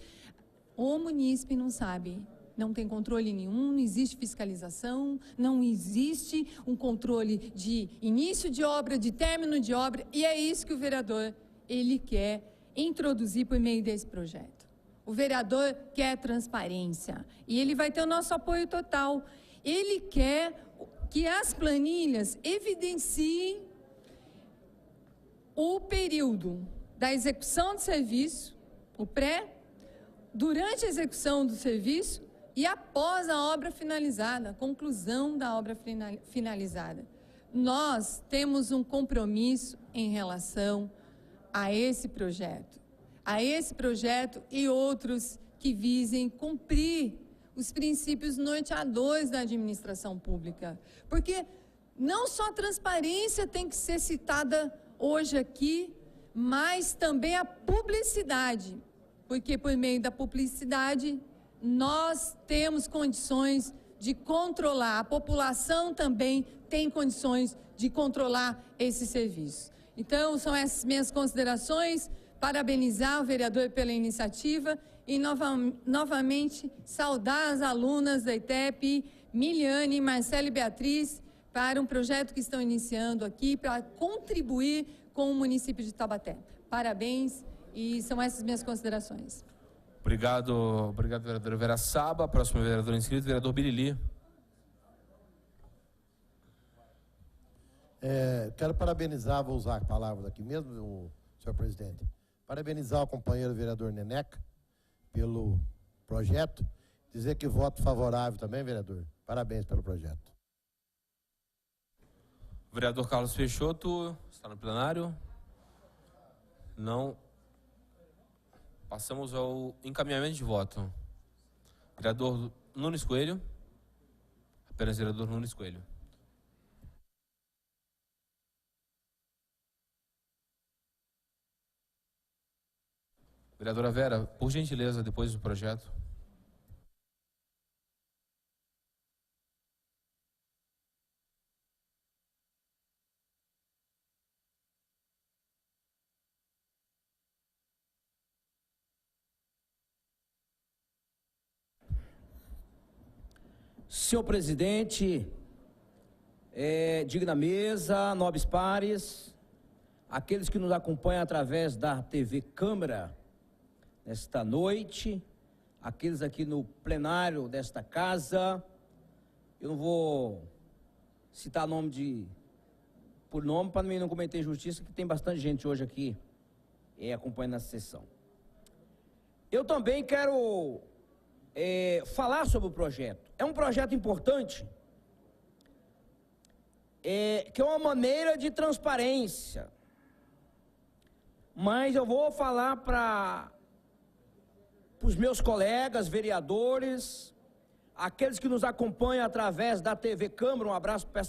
o munícipe não sabe. Não tem controle nenhum, não existe fiscalização, não existe um controle de início de obra, de término de obra, e é isso que o vereador, ele quer introduzir por meio desse projeto. O vereador quer transparência e ele vai ter o nosso apoio total. Ele quer que as planilhas evidenciem o período da execução do serviço, o pré, durante a execução do serviço e após a obra finalizada, a conclusão da obra finalizada. Nós temos um compromisso em relação a esse projeto e outros que visem cumprir os princípios norteadores da administração pública. Porque não só a transparência tem que ser citada hoje aqui, mas também a publicidade. Porque por meio da publicidade nós temos condições de controlar, a população também tem condições de controlar esse serviço. Então, são essas minhas considerações, parabenizar o vereador pela iniciativa e novamente saudar as alunas da ITEP, Miliane, Marcela e Beatriz, para um projeto que estão iniciando aqui, para contribuir com o município de Taubaté. Parabéns e são essas minhas considerações. Obrigado, vereadora Vera Saba. Próximo vereador inscrito, vereador Birili. Quero parabenizar, vou usar a palavra aqui mesmo, senhor presidente, parabenizar o companheiro vereador Neneca pelo projeto, dizer que voto favorável também, vereador. Parabéns pelo projeto. Vereador Carlos Peixoto, está no plenário? Não. Passamos ao encaminhamento de voto. Vereador Nunes Coelho. Apenas vereador Nunes Coelho. Vereadora Vera, por gentileza, depois do projeto. Senhor presidente, digna mesa, nobres pares, aqueles que nos acompanham através da TV Câmara, nesta noite, aqueles aqui no plenário desta casa. Eu não vou citar nome por nome para não cometer injustiça, que tem bastante gente hoje aqui acompanhando essa sessão. Eu também quero falar sobre o projeto. É um projeto importante, que é uma maneira de transparência. Mas eu vou falar para os meus colegas vereadores, aqueles que nos acompanham através da TV Câmara. Um abraço para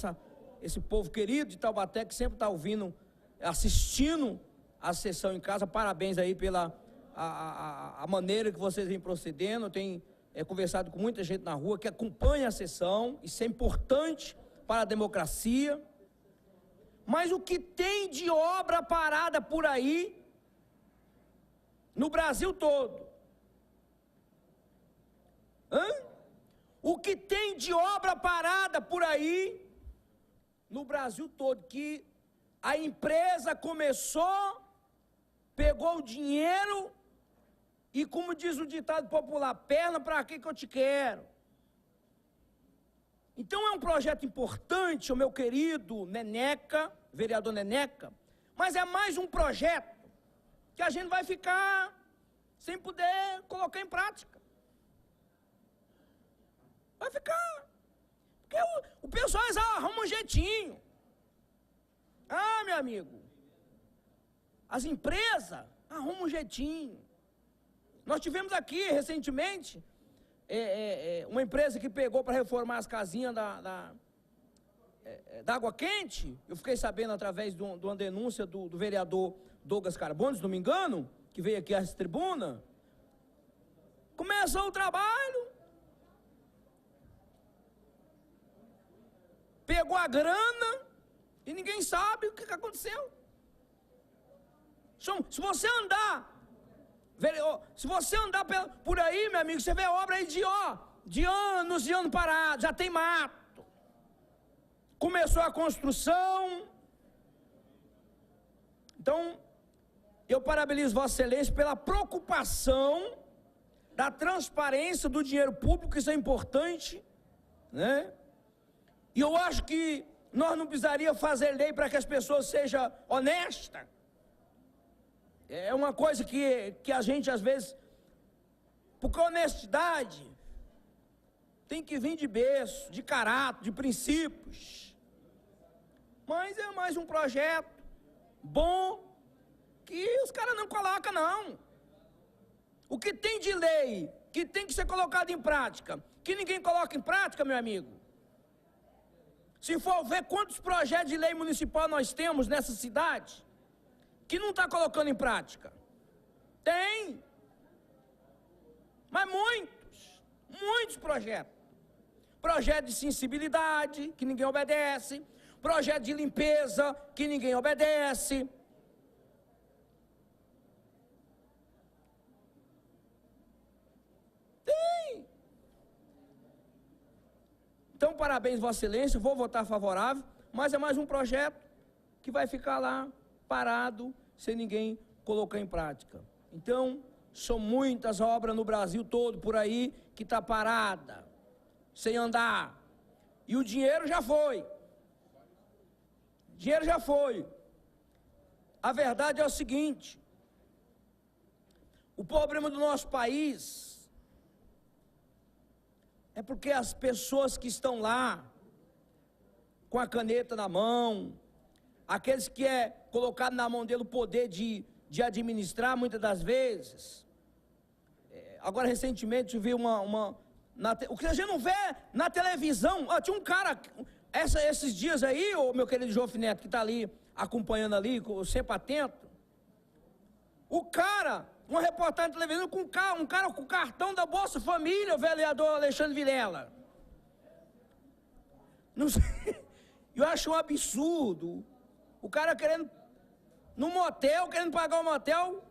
esse povo querido de Taubaté, que sempre está ouvindo, assistindo a sessão em casa. Parabéns aí pela a maneira que vocês vêm procedendo. Eu tenho conversado com muita gente na rua que acompanha a sessão. Isso é importante para a democracia. Mas o que tem de obra parada por aí, no Brasil todo? O que tem de obra parada por aí, no Brasil todo, que a empresa começou, pegou o dinheiro e, como diz o ditado popular, perna para que eu te quero? Então é um projeto importante, o meu querido Neneca, vereador Neneca, mas é mais um projeto que a gente vai ficar sem poder colocar em prática. Vai ficar. Porque o pessoal arruma um jeitinho. Meu amigo, as empresas arrumam um jeitinho. Nós tivemos aqui recentemente uma empresa que pegou para reformar as casinhas da água quente. Eu fiquei sabendo através de uma denúncia do vereador Douglas Carbones, se não me engano, que veio aqui à tribuna. Começou o trabalho, pegou a grana e ninguém sabe o que aconteceu. Se você andar por aí, meu amigo, você vê obra aí de anos parado, já tem mato. Começou a construção. Então, eu parabenizo Vossa Excelência pela preocupação da transparência do dinheiro público. Isso é importante, né? E eu acho que nós não precisaríamos fazer lei para que as pessoas sejam honestas. É uma coisa que a gente, às vezes, porque a honestidade tem que vir de berço, de caráter, de princípios. Mas é mais um projeto bom que os caras não colocam, não. O que tem de lei, que tem que ser colocado em prática, que ninguém coloca em prática, meu amigo. Se for ver quantos projetos de lei municipal nós temos nessa cidade, que não está colocando em prática. Tem. Mas muitos projetos. Projeto de sensibilidade, que ninguém obedece. Projeto de limpeza, que ninguém obedece. Tem. Então, parabéns, Vossa Excelência, vou votar favorável, mas é mais um projeto que vai ficar lá parado, sem ninguém colocar em prática. Então, são muitas obras no Brasil todo, por aí, que está parada, sem andar. E o dinheiro já foi. A verdade é o seguinte: o problema do nosso país é porque as pessoas que estão lá, com a caneta na mão, aqueles que colocado na mão dele o poder de administrar, muitas das vezes. Agora, recentemente, eu vi o que a gente não vê na televisão. Tinha um cara, esses dias aí, o meu querido João Neto, que está ali, acompanhando ali, sempre atento. O cara, uma reportagem de televisão, um cara com o cartão da Bolsa Família, o vereador Alexandre Vilela. Não sei, eu acho um absurdo. O cara querendo, no motel, querendo pagar o motel.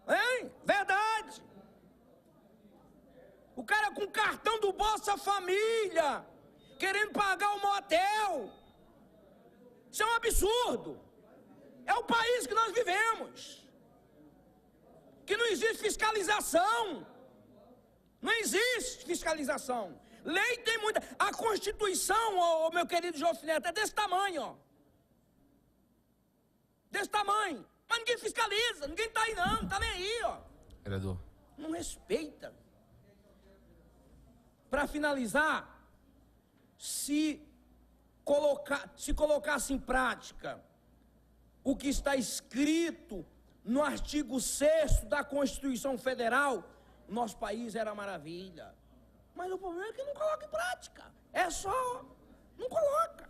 Hein? Verdade. O cara com cartão do Bolsa Família, querendo pagar o motel. Isso é um absurdo. É o país que nós vivemos. Que não existe fiscalização. Não existe fiscalização. Lei tem muita. A Constituição, meu querido Jofre Neto, é desse tamanho, ó. Desse tamanho. Mas ninguém fiscaliza, ninguém tá aí não tá nem aí, ó. Vereador. Não respeita. Para finalizar, se colocasse em prática o que está escrito no artigo 6º da Constituição Federal, nosso país era maravilha. Mas o problema é que não coloca em prática. É só, não coloca.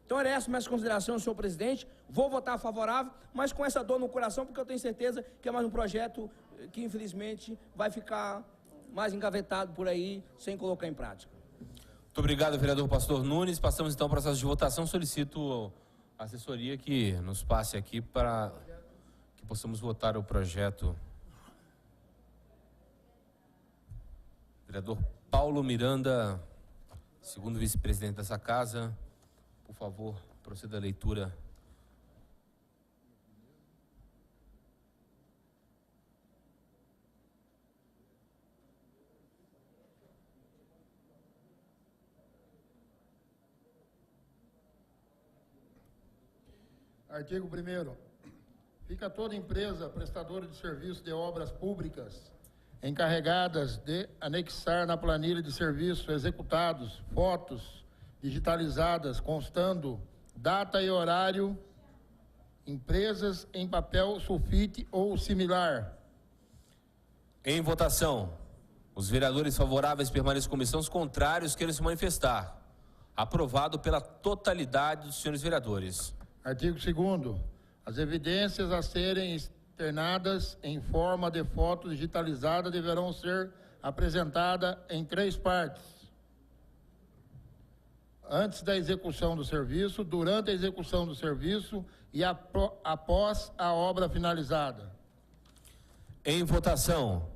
Então era essa minha consideração, senhor presidente. Vou votar favorável, mas com essa dor no coração, porque eu tenho certeza que é mais um projeto que infelizmente vai ficar mais engavetado por aí, sem colocar em prática. Muito obrigado, vereador Pastor Nunes. Passamos então ao processo de votação. Solicito a assessoria que nos passe aqui para que possamos votar o projeto. Vereador Paulo Miranda, segundo vice-presidente dessa casa, por favor, proceda à leitura. Artigo 1º. Fica toda empresa prestadora de serviço de obras públicas encarregadas de anexar na planilha de serviço executados fotos digitalizadas constando data e horário, empresas em papel sulfite ou similar. Em votação, os vereadores favoráveis permaneçam como estão, os contrários queiram se manifestar. Aprovado pela totalidade dos senhores vereadores. Artigo 2º. As evidências a serem externadas em forma de foto digitalizada deverão ser apresentadas em 3 partes. Antes da execução do serviço, durante a execução do serviço e após a obra finalizada. Em votação,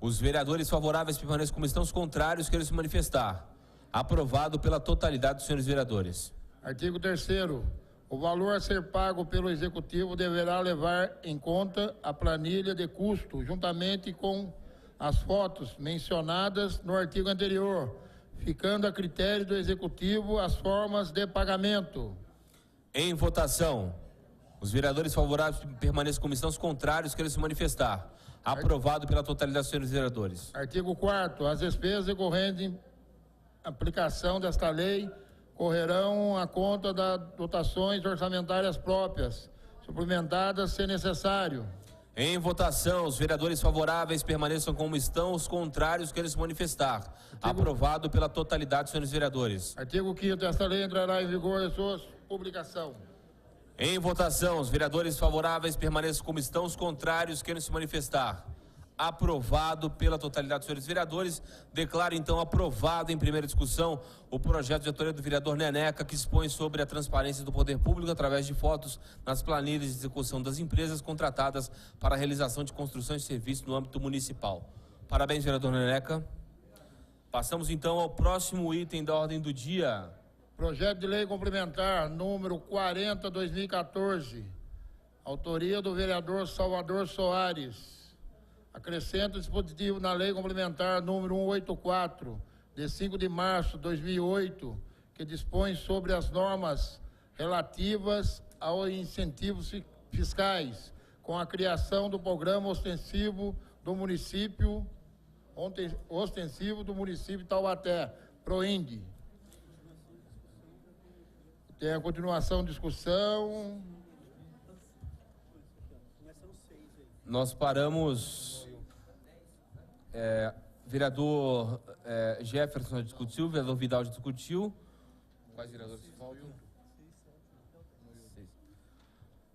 os vereadores favoráveis permaneçam como estão, os contrários queiram se manifestar. Aprovado pela totalidade dos senhores vereadores. Artigo 3º. O valor a ser pago pelo Executivo deverá levar em conta a planilha de custo, juntamente com as fotos mencionadas no artigo anterior, ficando a critério do Executivo as formas de pagamento. Em votação, os vereadores favoráveis permaneçam como estão, os contrários queiram se manifestar. Aprovado pela totalidade dos senhores vereadores. Artigo 4º. As despesas decorrentes em aplicação desta lei correrão à conta das dotações orçamentárias próprias, suplementadas se necessário. Em votação, os vereadores favoráveis permaneçam como estão, os contrários queiram se manifestar. Aprovado pela totalidade dos senhores vereadores. Artigo 5º. Esta lei entrará em vigor em sua publicação. Em votação, os vereadores favoráveis permaneçam como estão, os contrários queiram se manifestar. Aprovado pela totalidade dos senhores vereadores. Declaro então aprovado em primeira discussão o projeto de autoria do vereador Neneca, que expõe sobre a transparência do poder público através de fotos nas planilhas de execução das empresas contratadas para a realização de construções e serviços no âmbito municipal. Parabéns, vereador Neneca. Passamos então ao próximo item da ordem do dia. Projeto de lei complementar número 40/2014. Autoria do vereador Salvador Soares. Acrescenta o dispositivo na lei complementar número 184, de 5 de março de 2008, que dispõe sobre as normas relativas aos incentivos fiscais, com a criação do programa ostensivo do município de Taubaté, PROIND. Tem a continuação de discussão. Nós paramos. Vereador Jefferson já discutiu, vereador Vidal já discutiu. Quais vereadores faltam?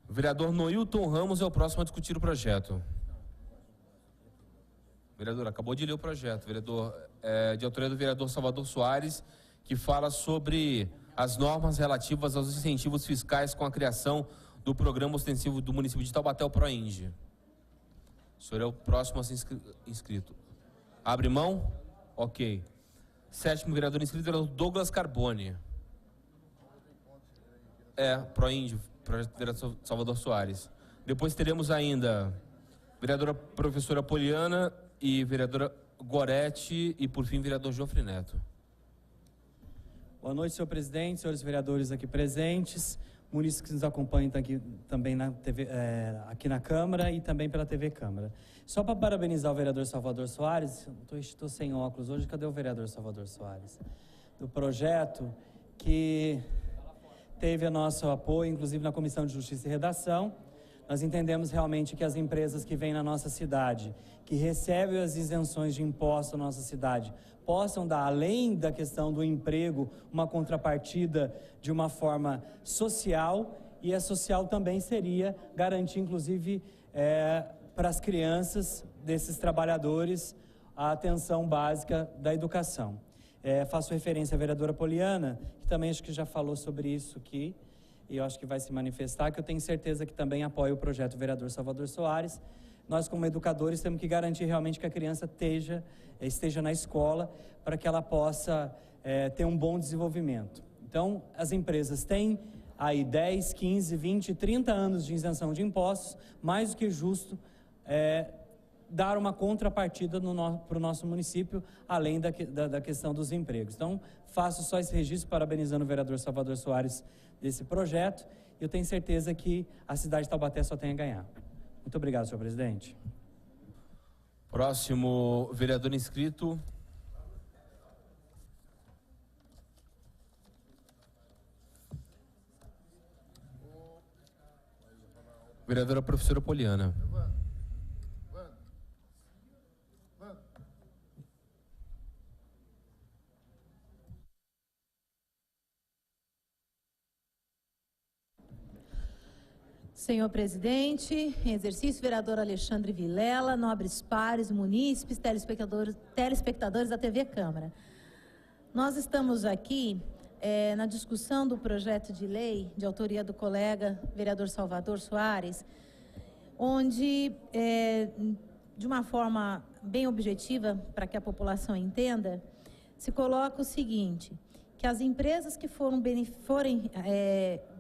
O vereador Noilton Ramos é o próximo a discutir o projeto. Vereador, acabou de ler o projeto. Vereador, de autoria do vereador Salvador Soares, que fala sobre as normas relativas aos incentivos fiscais com a criação do programa ostensivo do município de Taubaté, o PROIND. O senhor é o próximo a ser inscrito. Abre mão? Ok. Sétimo vereador inscrito, vereador Douglas Carbone. PROIND, projeto do vereador Salvador Soares. Depois teremos ainda vereadora professora Poliana e vereadora Goretti e, por fim, vereador Jofre Neto. Boa noite, senhor presidente, senhores vereadores aqui presentes, munícipes que nos acompanham aqui, também na TV, aqui na Câmara e também pela TV Câmara. Só para parabenizar o vereador Salvador Soares, estou sem óculos hoje, cadê o vereador Salvador Soares? Do projeto que teve o nosso apoio, inclusive na Comissão de Justiça e Redação. Nós entendemos realmente que as empresas que vêm na nossa cidade, que recebem as isenções de impostos na nossa cidade, possam dar, além da questão do emprego, uma contrapartida de uma forma social, e a social também seria garantir, inclusive, para as crianças desses trabalhadores, a atenção básica da educação. Faço referência à vereadora Poliana, que também acho que já falou sobre isso aqui, e eu acho que vai se manifestar, que eu tenho certeza que também apoia o projeto do vereador Salvador Soares. Nós, como educadores, temos que garantir realmente que a criança esteja na escola para que ela possa ter um bom desenvolvimento. Então, as empresas têm aí 10, 15, 20, 30 anos de isenção de impostos, mais do que justo dar uma contrapartida para o nosso município, além da questão dos empregos. Então, faço só esse registro, parabenizando o vereador Salvador Soares desse projeto, e eu tenho certeza que a cidade de Taubaté só tem a ganhar. Muito obrigado, senhor presidente. Próximo vereador inscrito. Vereadora professora Poliana. Senhor presidente, em exercício, vereador Alexandre Vilela, nobres pares, munícipes, telespectadores da TV Câmara. Nós estamos aqui na discussão do projeto de lei de autoria do colega vereador Salvador Soares, onde, de uma forma bem objetiva, para que a população entenda, se coloca o seguinte: que as empresas que forem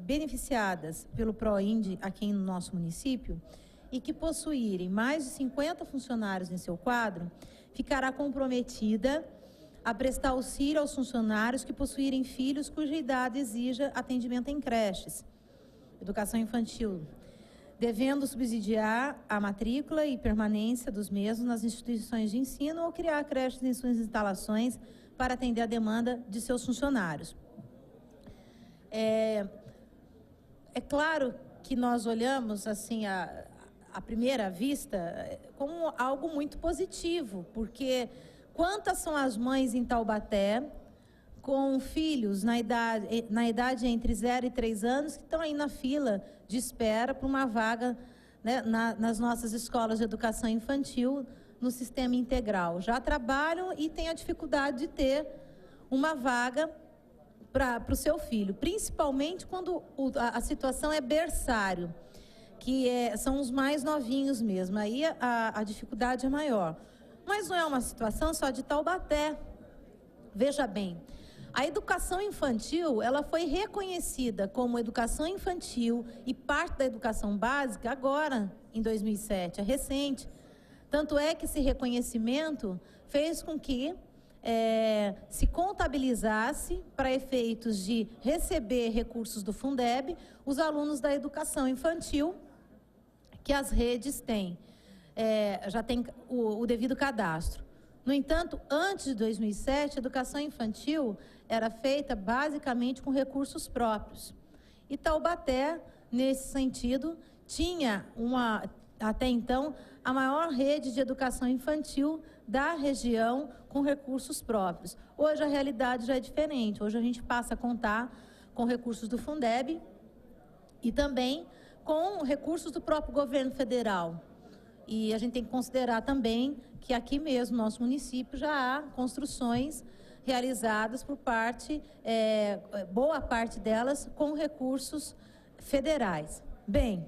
beneficiadas pelo PROIND aqui no nosso município e que possuírem mais de 50 funcionários em seu quadro, ficará comprometida a prestar auxílio aos funcionários que possuírem filhos cuja idade exija atendimento em creches, educação infantil, devendo subsidiar a matrícula e permanência dos mesmos nas instituições de ensino ou criar creches em suas instalações para atender a demanda de seus funcionários. É claro que nós olhamos, assim, à primeira vista, como algo muito positivo, porque quantas são as mães em Taubaté com filhos na idade entre 0 e 3 anos que estão aí na fila de espera para uma vaga, né, nas nossas escolas de educação infantil, no sistema integral. Já trabalham e têm a dificuldade de ter uma vaga para o seu filho, principalmente quando a situação é berçário, que são os mais novinhos mesmo, aí a dificuldade é maior. Mas não é uma situação só de Taubaté. Veja bem, a educação infantil, ela foi reconhecida como educação infantil e parte da educação básica agora, em 2007, é recente. Tanto é que esse reconhecimento fez com que se contabilizasse, para efeitos de receber recursos do Fundeb, os alunos da educação infantil, que as redes têm, já tem o devido cadastro. No entanto, antes de 2007, a educação infantil era feita basicamente com recursos próprios. E Taubaté, nesse sentido, tinha até então, a maior rede de educação infantil da região com recursos próprios. Hoje a realidade já é diferente. Hoje a gente passa a contar com recursos do Fundeb e também com recursos do próprio governo federal. E a gente tem que considerar também que aqui mesmo, no nosso município, já há construções realizadas por parte, boa parte delas, com recursos federais. Bem,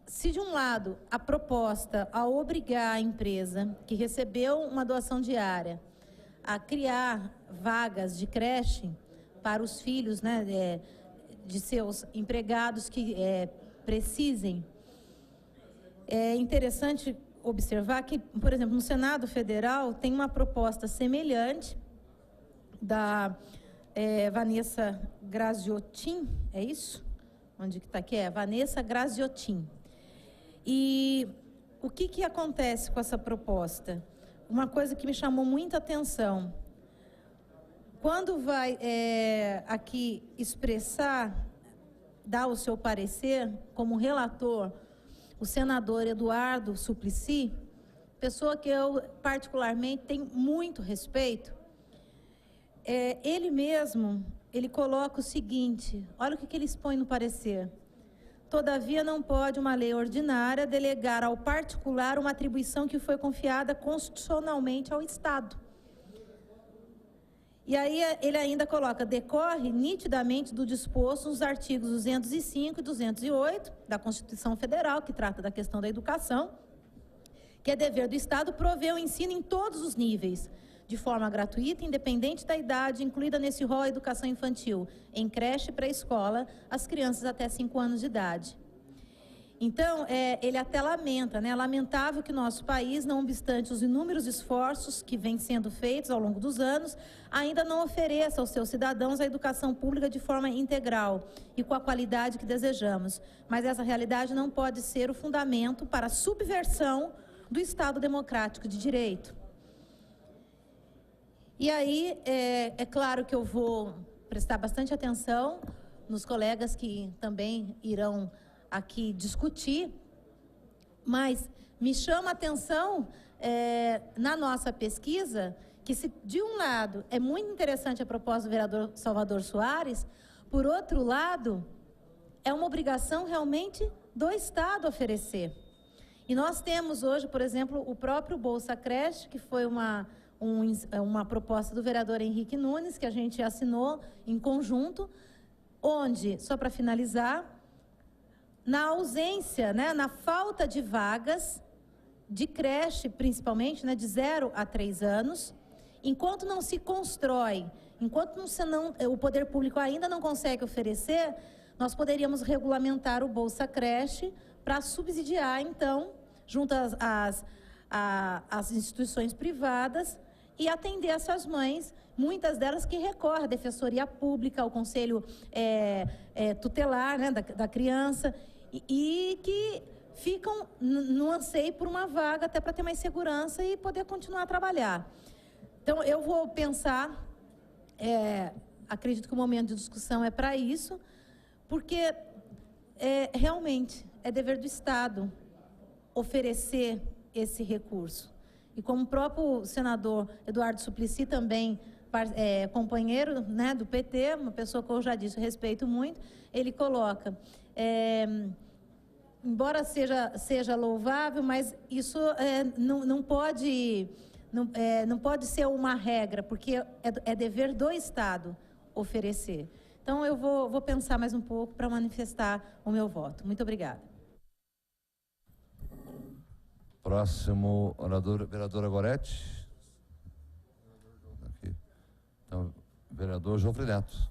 se de um lado a proposta a obrigar a empresa que recebeu uma doação diária a criar vagas de creche para os filhos, né, de seus empregados que precisem, é interessante observar que, por exemplo, no Senado Federal tem uma proposta semelhante da Vanessa Graziotin, é isso? Onde que está aqui? Vanessa Graziotin. E o que acontece com essa proposta? Uma coisa que me chamou muita atenção. Quando vai aqui expressar, dar o seu parecer, como relator, o senador Eduardo Suplicy, pessoa que eu particularmente tenho muito respeito, ele mesmo, ele coloca o seguinte, olha o que ele expõe no parecer. Todavia, não pode uma lei ordinária delegar ao particular uma atribuição que foi confiada constitucionalmente ao Estado. E aí ele ainda coloca, decorre nitidamente do disposto nos artigos 205 e 208 da Constituição Federal, que trata da questão da educação, que é dever do Estado prover o ensino em todos os níveis, de forma gratuita, independente da idade, incluída nesse rol a educação infantil, em creche e pré-escola, as crianças até 5 anos de idade. Então, ele até lamenta, né? É lamentável que o nosso país, não obstante os inúmeros esforços que vêm sendo feitos ao longo dos anos, ainda não ofereça aos seus cidadãos a educação pública de forma integral e com a qualidade que desejamos. Mas essa realidade não pode ser o fundamento para a subversão do Estado democrático de direito. E aí, é claro que eu vou prestar bastante atenção nos colegas que também irão aqui discutir, mas me chama a atenção na nossa pesquisa que, se de um lado é muito interessante a proposta do vereador Salvador Soares, por outro lado, é uma obrigação realmente do Estado oferecer. E nós temos hoje, por exemplo, o próprio Bolsa Creche, que foi uma proposta do vereador Henrique Nunes, que a gente assinou em conjunto, onde, só para finalizar, na ausência, né, na falta de vagas de creche, principalmente, né, de 0 a 3 anos, enquanto não se constrói, enquanto o poder público ainda não consegue oferecer, nós poderíamos regulamentar o Bolsa Creche para subsidiar, então, junto às instituições privadas e atender essas mães, muitas delas que recorrem à Defensoria Pública, ao Conselho Tutelar, né, da criança, e que ficam no anseio por uma vaga até para ter mais segurança e poder continuar a trabalhar. Então, eu vou pensar, acredito que o momento de discussão é para isso, porque realmente é dever do Estado oferecer esse recurso. E como o próprio senador Eduardo Suplicy, também companheiro, né, do PT, uma pessoa que eu já disse, respeito muito, ele coloca, embora seja louvável, mas isso não pode ser uma regra, porque é dever do Estado oferecer. Então, eu vou pensar mais um pouco para manifestar o meu voto. Muito obrigada. Próximo orador, vereadora Gorete. Aqui. Então, vereador Joffre Neto.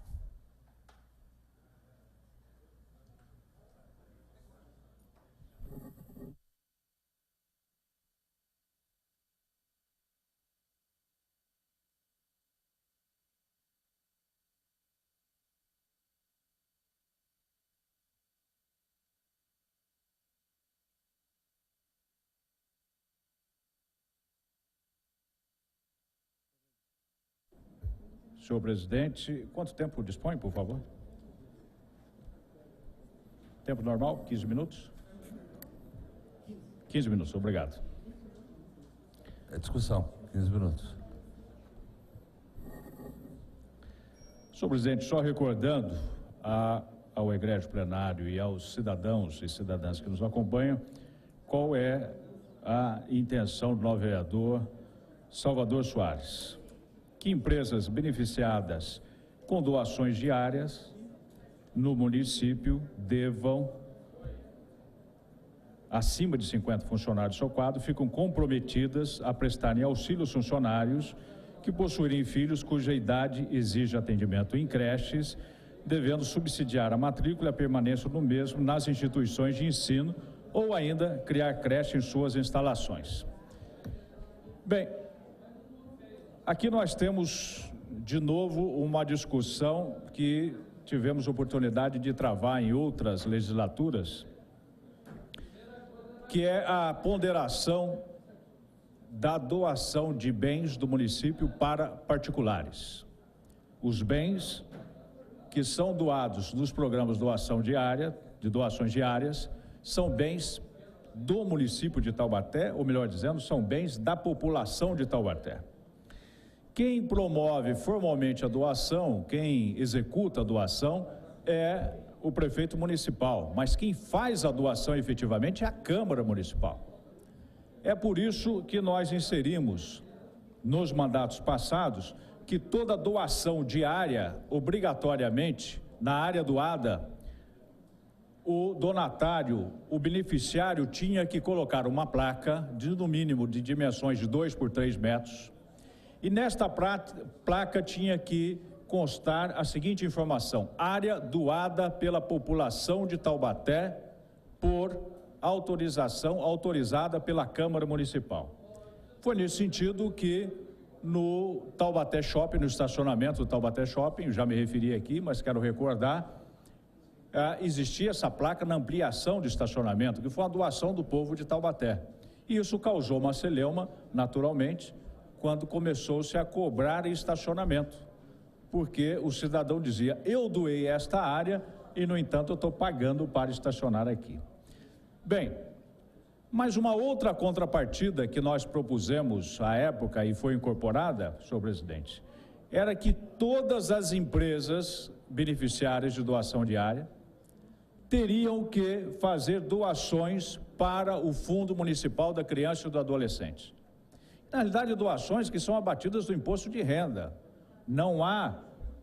Senhor presidente, quanto tempo dispõe, por favor? Tempo normal, 15 minutos? 15 minutos, obrigado. Discussão, 15 minutos. Senhor presidente, só recordando ao egrégio plenário e aos cidadãos e cidadãs que nos acompanham, qual é a intenção do novo vereador Salvador Soares. Que empresas beneficiadas com doações diárias no município devam, acima de 50 funcionários ao quadro, ficam comprometidas a prestarem auxílio aos funcionários que possuírem filhos cuja idade exige atendimento em creches, devendo subsidiar a matrícula e a permanência no mesmo nas instituições de ensino ou ainda criar creche em suas instalações. Bem, aqui nós temos de novo uma discussão que tivemos oportunidade de travar em outras legislaturas, que é a ponderação da doação de bens do município para particulares. Os bens que são doados nos programas de doação diária, de doações diárias, são bens do município de Taubaté, ou melhor dizendo, são bens da população de Taubaté. Quem promove formalmente a doação, quem executa a doação, é o prefeito municipal, mas quem faz a doação efetivamente é a Câmara Municipal. É por isso que nós inserimos nos mandatos passados que toda doação diária, obrigatoriamente, na área doada, o donatário, o beneficiário tinha que colocar uma placa de no mínimo de dimensões de 2 por 3 metros, e nesta placa tinha que constar a seguinte informação: área doada pela população de Taubaté por autorização autorizada pela Câmara Municipal. Foi nesse sentido que no Taubaté Shopping, no estacionamento do Taubaté Shopping, já me referi aqui, mas quero recordar, existia essa placa na ampliação de estacionamento, que foi uma doação do povo de Taubaté. E isso causou uma celeuma, naturalmente, quando começou-se a cobrar estacionamento, porque o cidadão dizia: eu doei esta área e, no entanto, eu estou pagando para estacionar aqui. Bem, mas uma outra contrapartida que nós propusemos à época e foi incorporada, senhor presidente, era que todas as empresas beneficiárias de doação diária teriam que fazer doações para o Fundo Municipal da Criança e do Adolescente. Na realidade, doações que são abatidas do imposto de renda. Não há,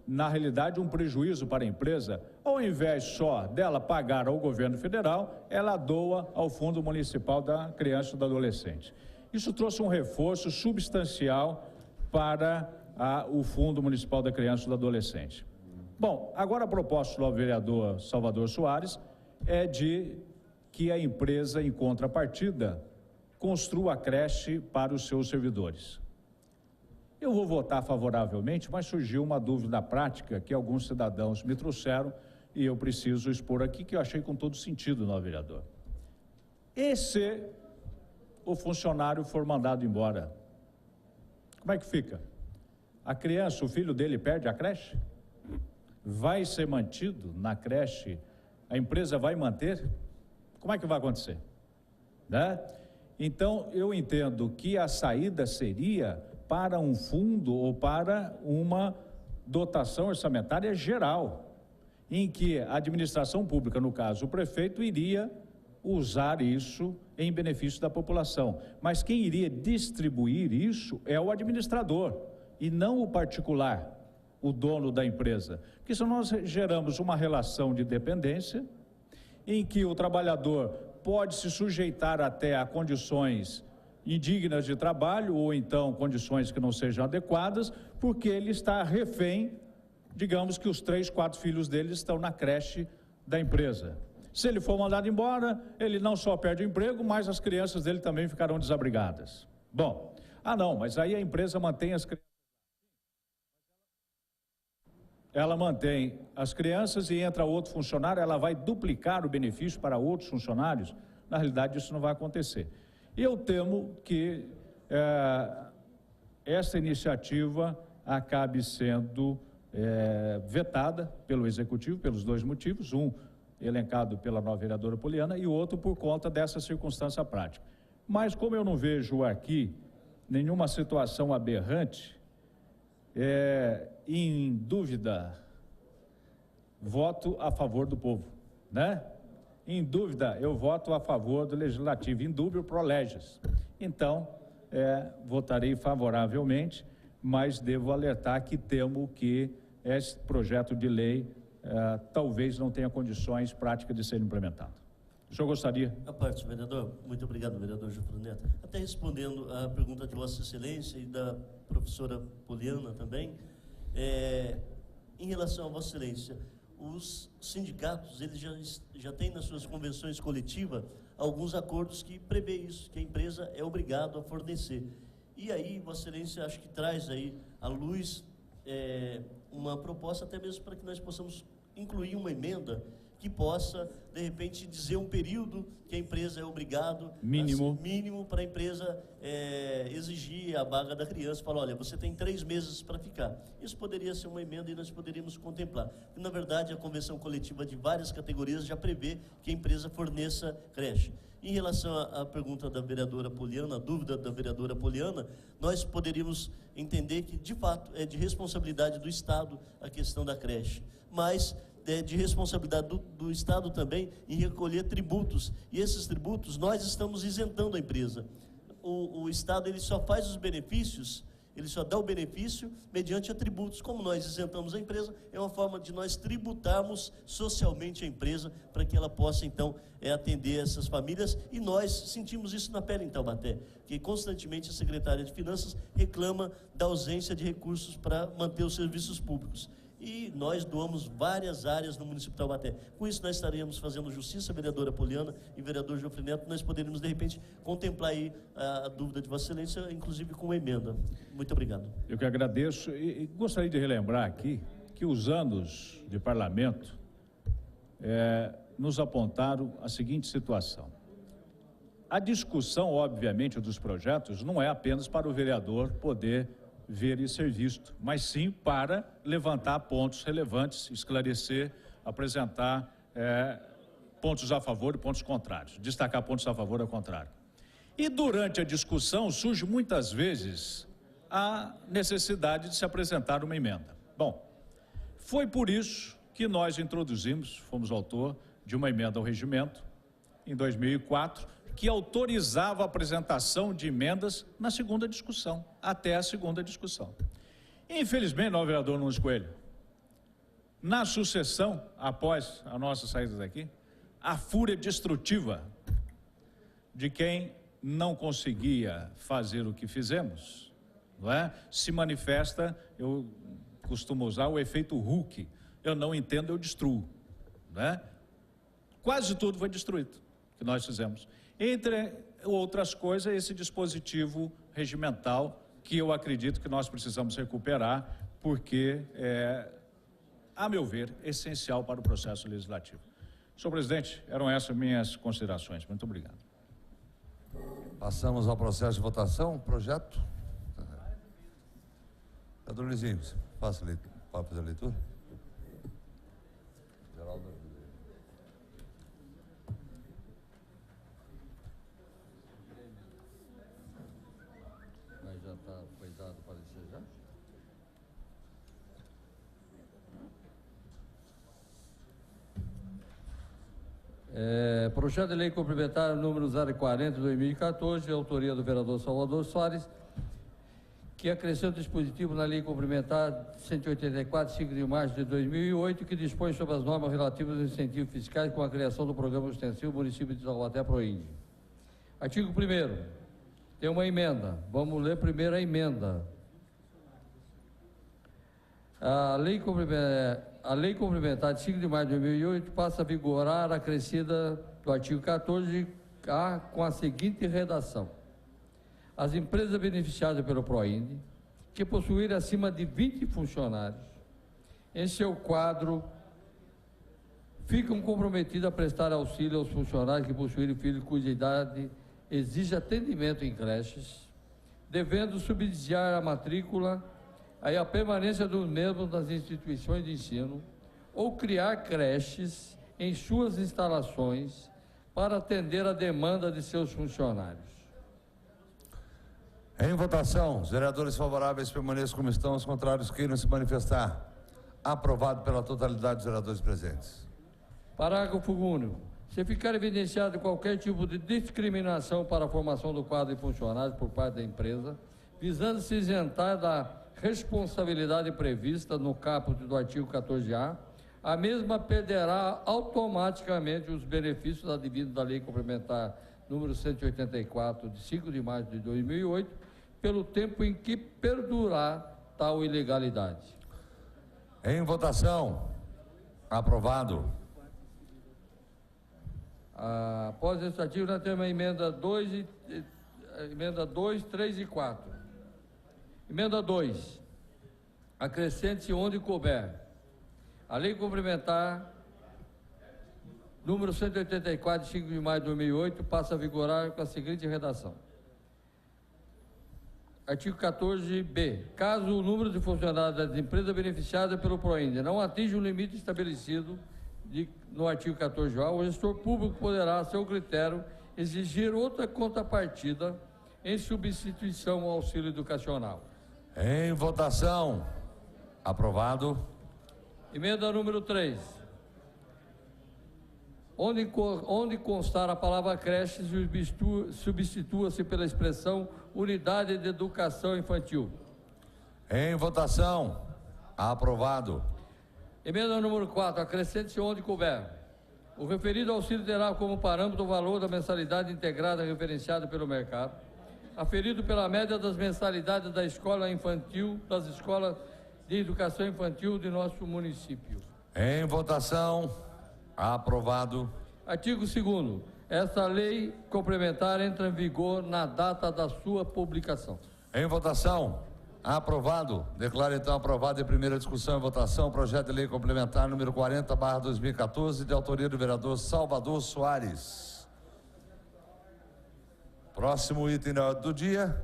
na realidade, um prejuízo para a empresa. Ao invés só dela pagar ao governo federal, ela doa ao Fundo Municipal da Criança e do Adolescente. Isso trouxe um reforço substancial para o Fundo Municipal da Criança e do Adolescente. Bom, agora a proposta do vereador Salvador Soares é de que a empresa, em contrapartida, construa a creche para os seus servidores. Eu vou votar favoravelmente, mas surgiu uma dúvida prática que alguns cidadãos me trouxeram e eu preciso expor aqui, que eu achei com todo sentido, não, vereador. E se o funcionário for mandado embora? Como é que fica? A criança, o filho dele perde a creche? Vai ser mantido na creche? A empresa vai manter? Como é que vai acontecer? Né? Então, eu entendo que a saída seria para um fundo ou para uma dotação orçamentária geral, em que a administração pública, no caso o prefeito, iria usar isso em benefício da população. Mas quem iria distribuir isso é o administrador e não o particular, o dono da empresa. Porque senão nós geramos uma relação de dependência em que o trabalhador pode se sujeitar até a condições indignas de trabalho ou então condições que não sejam adequadas, porque ele está refém, digamos que os 3, 4 filhos dele estão na creche da empresa. Se ele for mandado embora, ele não só perde o emprego, mas as crianças dele também ficarão desabrigadas. Bom, não, mas aí a empresa mantém as crianças. Ela mantém as crianças e entra outro funcionário, ela vai duplicar o benefício para outros funcionários? Na realidade, isso não vai acontecer. E eu temo que essa iniciativa acabe sendo vetada pelo Executivo, pelos 2 motivos, um elencado pela nova vereadora Poliana e o outro por conta dessa circunstância prática. Mas como eu não vejo aqui nenhuma situação aberrante, em dúvida, voto a favor do povo, né? Em dúvida, eu voto a favor do Legislativo, em dúvida, pro legis. Então, votarei favoravelmente, mas devo alertar que temo que esse projeto de lei talvez não tenha condições práticas de ser implementado. O senhor gostaria? A parte, vereador. Muito obrigado, vereador Gilfredo Neto. Até respondendo à pergunta de Vossa Excelência e da professora Poliana também, em relação a Vossa Excelência, os sindicatos, eles já têm nas suas convenções coletivas alguns acordos que prevê isso, que a empresa é obrigada a fornecer. E aí, Vossa Excelência, acho que traz aí à luz uma proposta até mesmo para que nós possamos incluir uma emenda que possa, de repente, dizer um período que a empresa é obrigado, mínimo para a empresa exigir a vaga da criança, falar, olha, você tem 3 meses para ficar. Isso poderia ser uma emenda e nós poderíamos contemplar. E, na verdade, a convenção coletiva de várias categorias já prevê que a empresa forneça creche. Em relação à pergunta da vereadora Poliana, a dúvida da vereadora Poliana, nós poderíamos entender que, de fato, é de responsabilidade do Estado a questão da creche, mas de responsabilidade do Estado também em recolher tributos. E esses tributos nós estamos isentando a empresa. O Estado ele só faz os benefícios, ele só dá o benefício mediante tributos. Como nós isentamos a empresa, é uma forma de nós tributarmos socialmente a empresa para que ela possa, então, atender essas famílias. E nós sentimos isso na pele em Taubaté, que constantemente a secretária de Finanças reclama da ausência de recursos para manter os serviços públicos. E nós doamos várias áreas no município de Taubaté. Com isso, nós estaríamos fazendo justiça, vereadora Poliana e vereador Geoffrey Neto. Nós poderíamos, de repente, contemplar aí a dúvida de Vossa Excelência, inclusive com uma emenda. Muito obrigado. Eu que agradeço e gostaria de relembrar aqui que os anos de parlamento nos apontaram a seguinte situação. A discussão, obviamente, dos projetos não é apenas para o vereador poder ver e ser visto, mas sim para levantar pontos relevantes, esclarecer, apresentar pontos a favor e pontos contrários, destacar pontos a favor e ao contrário. E durante a discussão surge muitas vezes a necessidade de se apresentar uma emenda. Bom, foi por isso que nós introduzimos, fomos autor de uma emenda ao regimento, em 2004, que autorizava a apresentação de emendas na segunda discussão, até a segunda discussão. Infelizmente, não, vereador Nunes Coelho, na sucessão, após a nossa saída daqui, a fúria destrutiva de quem não conseguia fazer o que fizemos, não é? Se manifesta, eu costumo usar o efeito Hulk, eu não entendo, eu destruo, não é? Quase tudo foi destruído que nós fizemos. Entre outras coisas, esse dispositivo regimental que eu acredito que nós precisamos recuperar, porque a meu ver, essencial para o processo legislativo. Senhor presidente, eram essas minhas considerações. Muito obrigado. Passamos ao processo de votação. Projeto. Vereador Luizinho, pode fazer a leitura? Geraldo. Mas já foi dado para parecer já? Projeto de lei complementar número 040 de 2014, de autoria do vereador Salvador Soares, que acrescenta o dispositivo na lei complementar 184, 5 de março de 2008, que dispõe sobre as normas relativas aos incentivos fiscais com a criação do programa ostensivo município de Taubaté Proíndio. Artigo 1º. Tem uma emenda. Vamos ler primeiro a emenda. A lei complementar de 5 de maio de 2008 passa a vigorar acrescida do artigo 14A com a seguinte redação. As empresas beneficiadas pelo PROINDE, que possuírem acima de 20 funcionários, em seu quadro, ficam comprometidas a prestar auxílio aos funcionários que possuírem filhos cuja idade exige atendimento em creches, devendo subsidiar a matrícula e a permanência dos mesmos nas instituições de ensino ou criar creches em suas instalações para atender a demanda de seus funcionários. Em votação, os vereadores favoráveis permaneçam como estão, os contrários queiram se manifestar. Aprovado pela totalidade dos vereadores presentes. Parágrafo único. Se ficar evidenciado qualquer tipo de discriminação para a formação do quadro de funcionários por parte da empresa, visando se isentar da responsabilidade prevista no caput do artigo 14A, a mesma perderá automaticamente os benefícios advindos da lei complementar número 184, de 5 de março de 2008, pelo tempo em que perdurar tal ilegalidade. Em votação. Aprovado. Após esse artigo, nós temos a emenda 2, 3 e 4. Emenda 2. Acrescente-se onde couber. A lei complementar número 184, de 5 de maio de 2008, passa a vigorar com a seguinte redação. Artigo 14b. Caso o número de funcionários das empresas beneficiadas pelo PROINDE não atinja o limite estabelecido no artigo 14A, o gestor público poderá, a seu critério, exigir outra contrapartida em substituição ao auxílio educacional. Em votação. Aprovado. Emenda número 3. Onde constar a palavra creche, substitua-se pela expressão unidade de educação infantil. Em votação. Aprovado. Emenda número 4. Acrescente-se onde couber. O referido auxílio terá como parâmetro o valor da mensalidade integrada referenciada pelo mercado, aferido pela média das mensalidades da escola infantil, das escolas de educação infantil de nosso município. Em votação. Aprovado. Artigo 2º. Esta lei complementar entra em vigor na data da sua publicação. Em votação. Aprovado. Declaro então aprovado em primeira discussão e votação o projeto de lei complementar número 40/2014, de autoria do vereador Salvador Soares. Próximo item da ordem do dia.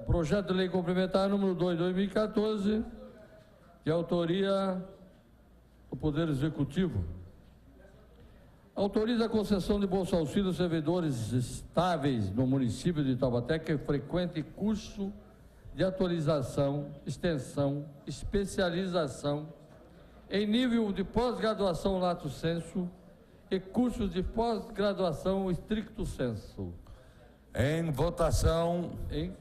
Projeto de lei complementar número 2/2014, de autoria do Poder Executivo. Autoriza a concessão de bolsa auxílio aos servidores estáveis no município de Taubaté que frequente curso de atualização, extensão, especialização em nível de pós-graduação lato sensu e cursos de pós-graduação stricto sensu. Em votação. Em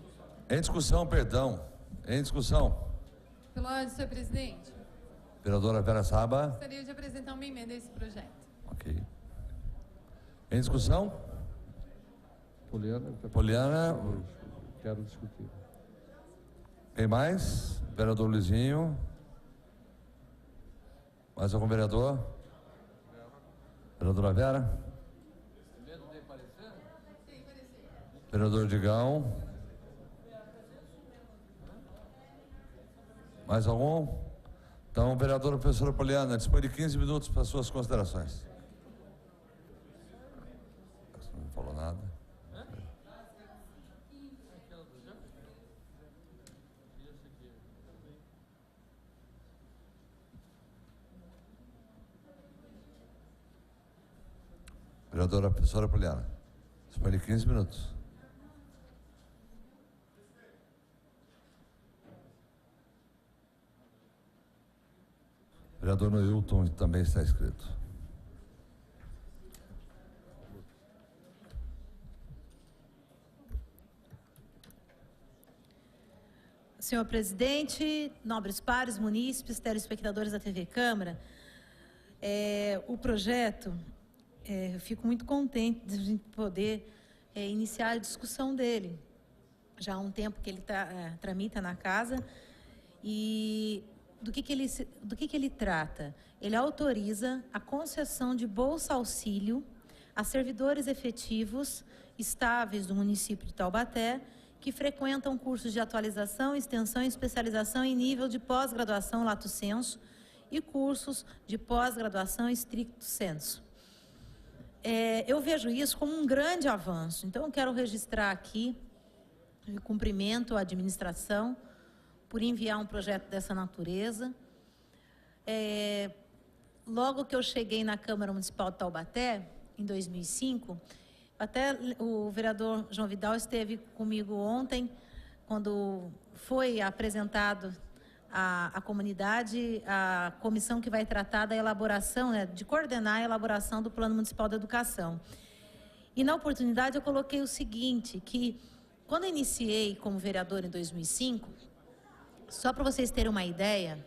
discussão, perdão. Em discussão. Pela ordem, senhor presidente. Vereadora Vera Saba. Gostaria de apresentar uma emenda a esse projeto. Ok. Em discussão? Poliana. Quero discutir. Quem mais? Vereador Luizinho. Mais algum vereador? Vereadora Vera? Vereador Digão. Mais algum? Então, vereadora professora Poliana, dispõe de 15 minutos para suas considerações. Não falou nada. Vereadora professora Poliana, dispõe de 15 minutos. Vereador Noilton também está inscrito. Senhor presidente, nobres pares, munícipes, telespectadores da TV Câmara, o projeto, eu fico muito contente de a gente poder iniciar a discussão dele. Já há um tempo que ele tramita na casa e do que ele trata? Ele autoriza a concessão de bolsa auxílio a servidores efetivos estáveis do município de Taubaté que frequentam cursos de atualização, extensão e especialização em nível de pós-graduação lato sensu e cursos de pós-graduação stricto sensu. Eu vejo isso como um grande avanço, então eu quero registrar aqui o cumprimento à administração por enviar um projeto dessa natureza. Logo que eu cheguei na Câmara Municipal de Taubaté, em 2005, até o vereador João Vidal esteve comigo ontem, quando foi apresentado à comunidade a comissão que vai tratar da elaboração, de coordenar a elaboração do Plano Municipal de Educação. E na oportunidade eu coloquei o seguinte, que quando eu iniciei como vereador em 2005, só para vocês terem uma ideia,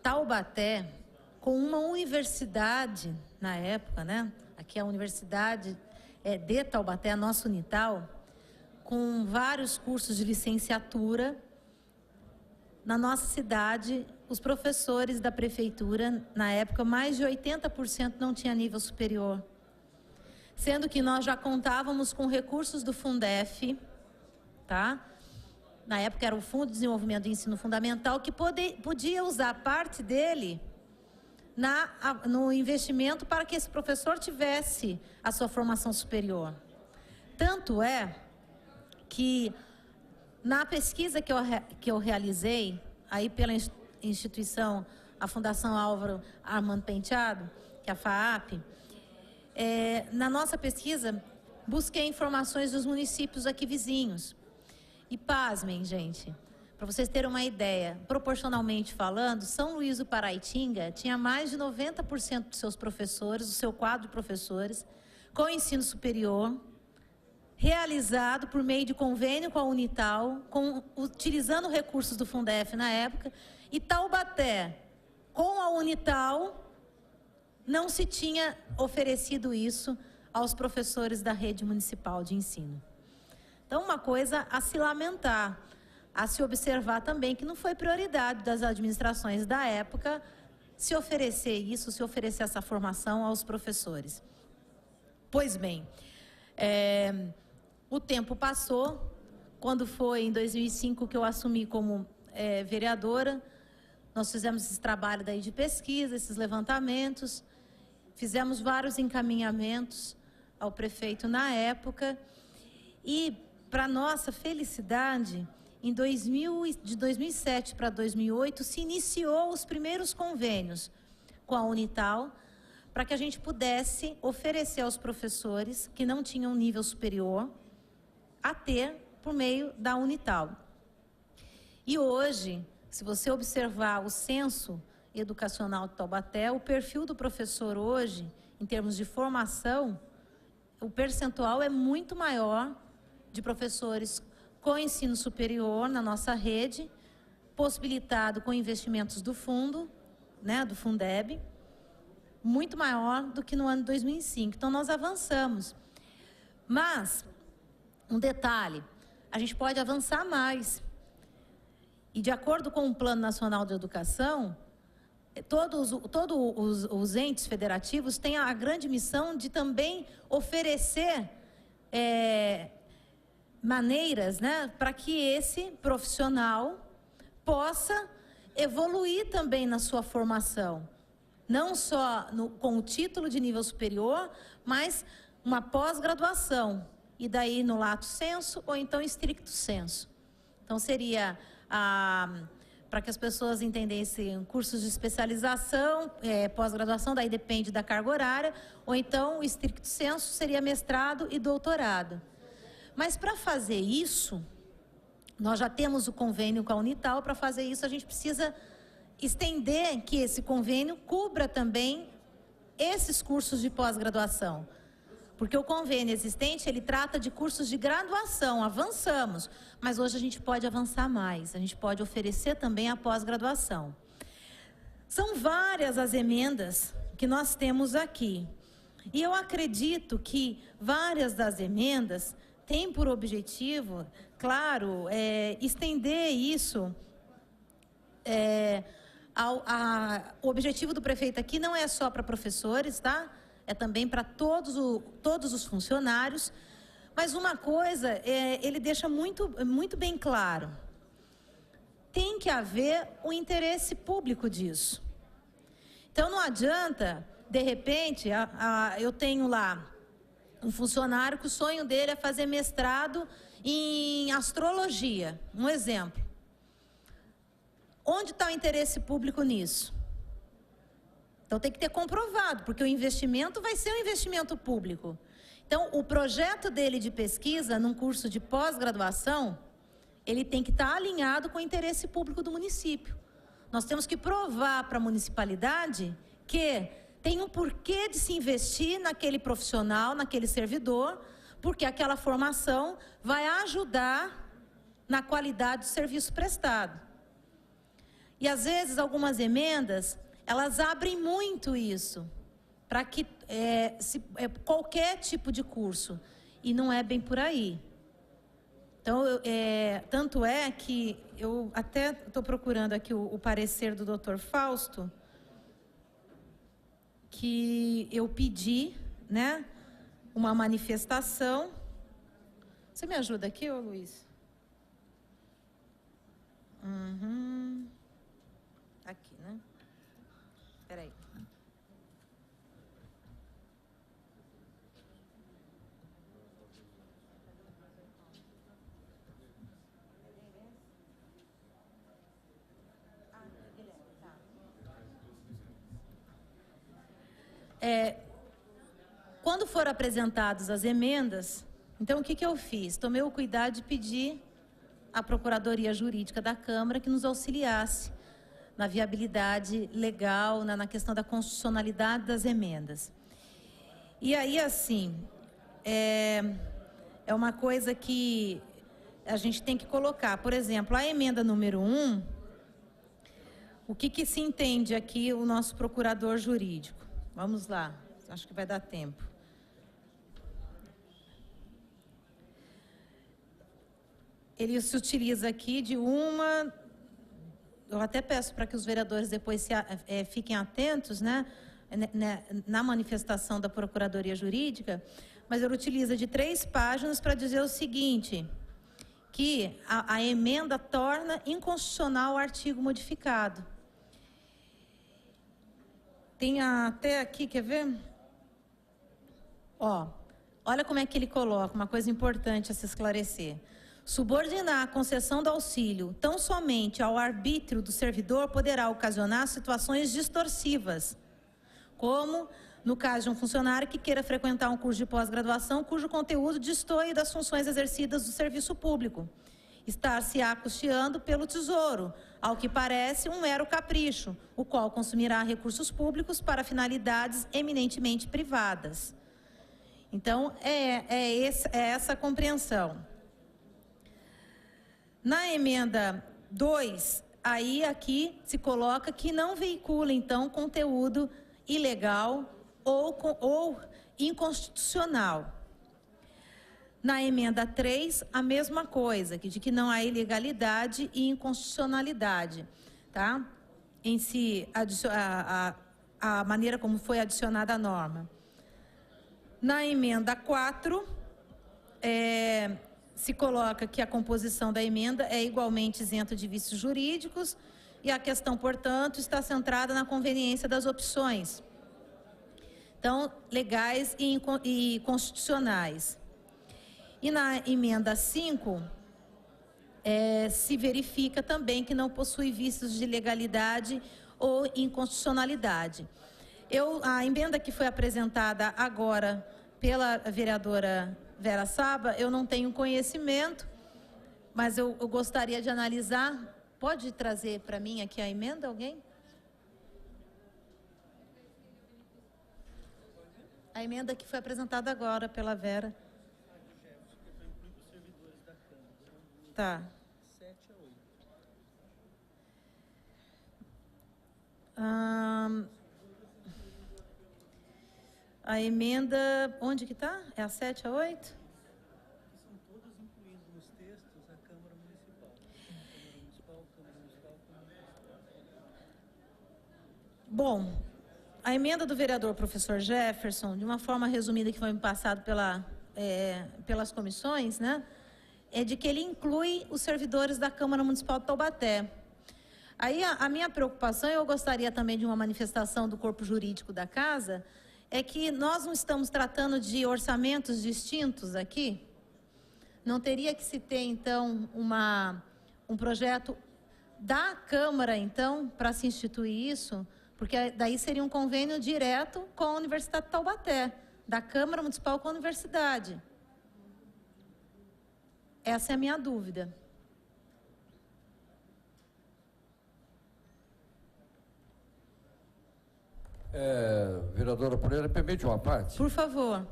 Taubaté, com uma universidade na época, aqui é a Universidade de Taubaté, a nossa Unital, com vários cursos de licenciatura, na nossa cidade, os professores da prefeitura, na época, mais de 80% não tinha nível superior. Sendo que nós já contávamos com recursos do Fundef, tá? Na época era o Fundo de Desenvolvimento do Ensino Fundamental, que podia usar parte dele no investimento para que esse professor tivesse a sua formação superior. Tanto é que na pesquisa que eu realizei, aí pela instituição, a Fundação Álvaro Armando Penteado, que é a FAAP, na nossa pesquisa, busquei informações dos municípios aqui vizinhos. E pasmem, gente, para vocês terem uma ideia, proporcionalmente falando, São Luís do Paraitinga tinha mais de 90% dos seus professores, do seu quadro de professores, com ensino superior, realizado por meio de convênio com a Unital, utilizando recursos do Fundef na época, e Taubaté, com a Unital, não se tinha oferecido isso aos professores da rede municipal de ensino. Então, uma coisa a se lamentar, a se observar também que não foi prioridade das administrações da época se oferecer isso, se oferecer essa formação aos professores. Pois bem, o tempo passou, quando foi em 2005 que eu assumi como vereadora, nós fizemos esse trabalho daí de pesquisa, esses levantamentos, fizemos vários encaminhamentos ao prefeito na época e, para nossa felicidade, de 2007 para 2008, se iniciou os primeiros convênios com a Unital, para que a gente pudesse oferecer aos professores que não tinham nível superior a ter por meio da Unital. E hoje, se você observar o censo educacional de Taubaté, o perfil do professor hoje, em termos de formação, o percentual é muito maior de professores com ensino superior na nossa rede, possibilitado com investimentos do fundo, do Fundeb, muito maior do que no ano de 2005. Então, nós avançamos. Mas, um detalhe, a gente pode avançar mais. E, de acordo com o Plano Nacional de Educação, todos os entes federativos têm a grande missão de também oferecer maneiras, para que esse profissional possa evoluir também na sua formação. Não só com o título de nível superior, mas uma pós-graduação. E daí no lato sensu ou então stricto sensu. Então seria, para que as pessoas entendessem, cursos de especialização, pós-graduação, daí depende da carga horária, ou então o stricto sensu seria mestrado e doutorado. Mas para fazer isso, nós já temos o convênio com a Unital, para fazer isso a gente precisa estender que esse convênio cubra também esses cursos de pós-graduação. Porque o convênio existente, ele trata de cursos de graduação, avançamos, mas hoje a gente pode avançar mais, a gente pode oferecer também a pós-graduação. São várias as emendas que nós temos aqui, e eu acredito que várias das emendas têm por objetivo, claro, estender isso. O objetivo do prefeito aqui não é só para professores, tá? É também para todos os funcionários, mas uma coisa ele deixa muito bem claro. Tem que haver o interesse público disso. Então não adianta, de repente, eu tenho lá um funcionário que o sonho dele é fazer mestrado em astrologia, um exemplo. Onde está o interesse público nisso? Então tem que ter comprovado, porque o investimento vai ser um investimento público. Então o projeto dele de pesquisa num curso de pós-graduação, ele tem que estar alinhado com o interesse público do município. Nós temos que provar para a municipalidade que tem um porquê de se investir naquele profissional, naquele servidor, porque aquela formação vai ajudar na qualidade do serviço prestado. E às vezes algumas emendas, elas abrem muito isso, para que qualquer tipo de curso, e não é bem por aí. Então, tanto é que eu até estou procurando aqui o parecer do Dr. Fausto, que eu pedi, né, uma manifestação. Você me ajuda aqui, ô Luiz? Aqui, né? Espera aí. Quando foram apresentadas as emendas, então o que eu fiz? Tomei o cuidado de pedir à Procuradoria Jurídica da Câmara que nos auxiliasse na viabilidade legal, na questão da constitucionalidade das emendas. E aí, assim, é uma coisa que a gente tem que colocar. Por exemplo, a emenda número 1, o que se entende aqui o nosso procurador jurídico? Vamos lá, acho que vai dar tempo. Ele se utiliza aqui de uma... Eu até peço para que os vereadores depois fiquem atentos, né, na manifestação da Procuradoria Jurídica, mas ele utiliza de 3 páginas para dizer o seguinte, que a emenda torna inconstitucional o artigo modificado. Tem até aqui, quer ver? Olha como é que ele coloca, uma coisa importante a se esclarecer. Subordinar a concessão do auxílio tão somente ao arbítrio do servidor poderá ocasionar situações distorsivas, como no caso de um funcionário que queira frequentar um curso de pós-graduação cujo conteúdo destoie das funções exercidas do serviço público, estar-se-á custeando pelo Tesouro, ao que parece um mero capricho, o qual consumirá recursos públicos para finalidades eminentemente privadas. Então, é essa a compreensão. Na emenda 2, aqui se coloca que não veicula, então, conteúdo ilegal ou inconstitucional. Na emenda 3, a mesma coisa, de que não há ilegalidade e inconstitucionalidade, tá? Em si, a maneira como foi adicionada a norma. Na emenda 4, se coloca que a composição da emenda é igualmente isenta de vícios jurídicos e a questão, portanto, está centrada na conveniência das opções, então, legais e constitucionais. E na emenda 5, se verifica também que não possui vícios de legalidade ou inconstitucionalidade. A emenda que foi apresentada agora pela vereadora Vera Saba, eu não tenho conhecimento, mas eu gostaria de analisar. Pode trazer para mim aqui a emenda, alguém? A emenda que foi apresentada agora pela Vera. Tá. A emenda, onde que está? É a 7 a 8? São todas incluindo nos textos a Câmara Municipal. Bom, a emenda do vereador professor Jefferson, de uma forma resumida que foi me passado pelas comissões, né, é de que ele inclui os servidores da Câmara Municipal de Taubaté. Aí a minha preocupação, eu gostaria também de uma manifestação do corpo jurídico da casa, é que nós não estamos tratando de orçamentos distintos aqui? Não teria que se ter, então, um projeto da Câmara, então, para se instituir isso? Porque daí seria um convênio direto com a Universidade de Taubaté, da Câmara Municipal com a Universidade. Essa é a minha dúvida. Vereadora Pereira, permite uma parte? Por favor.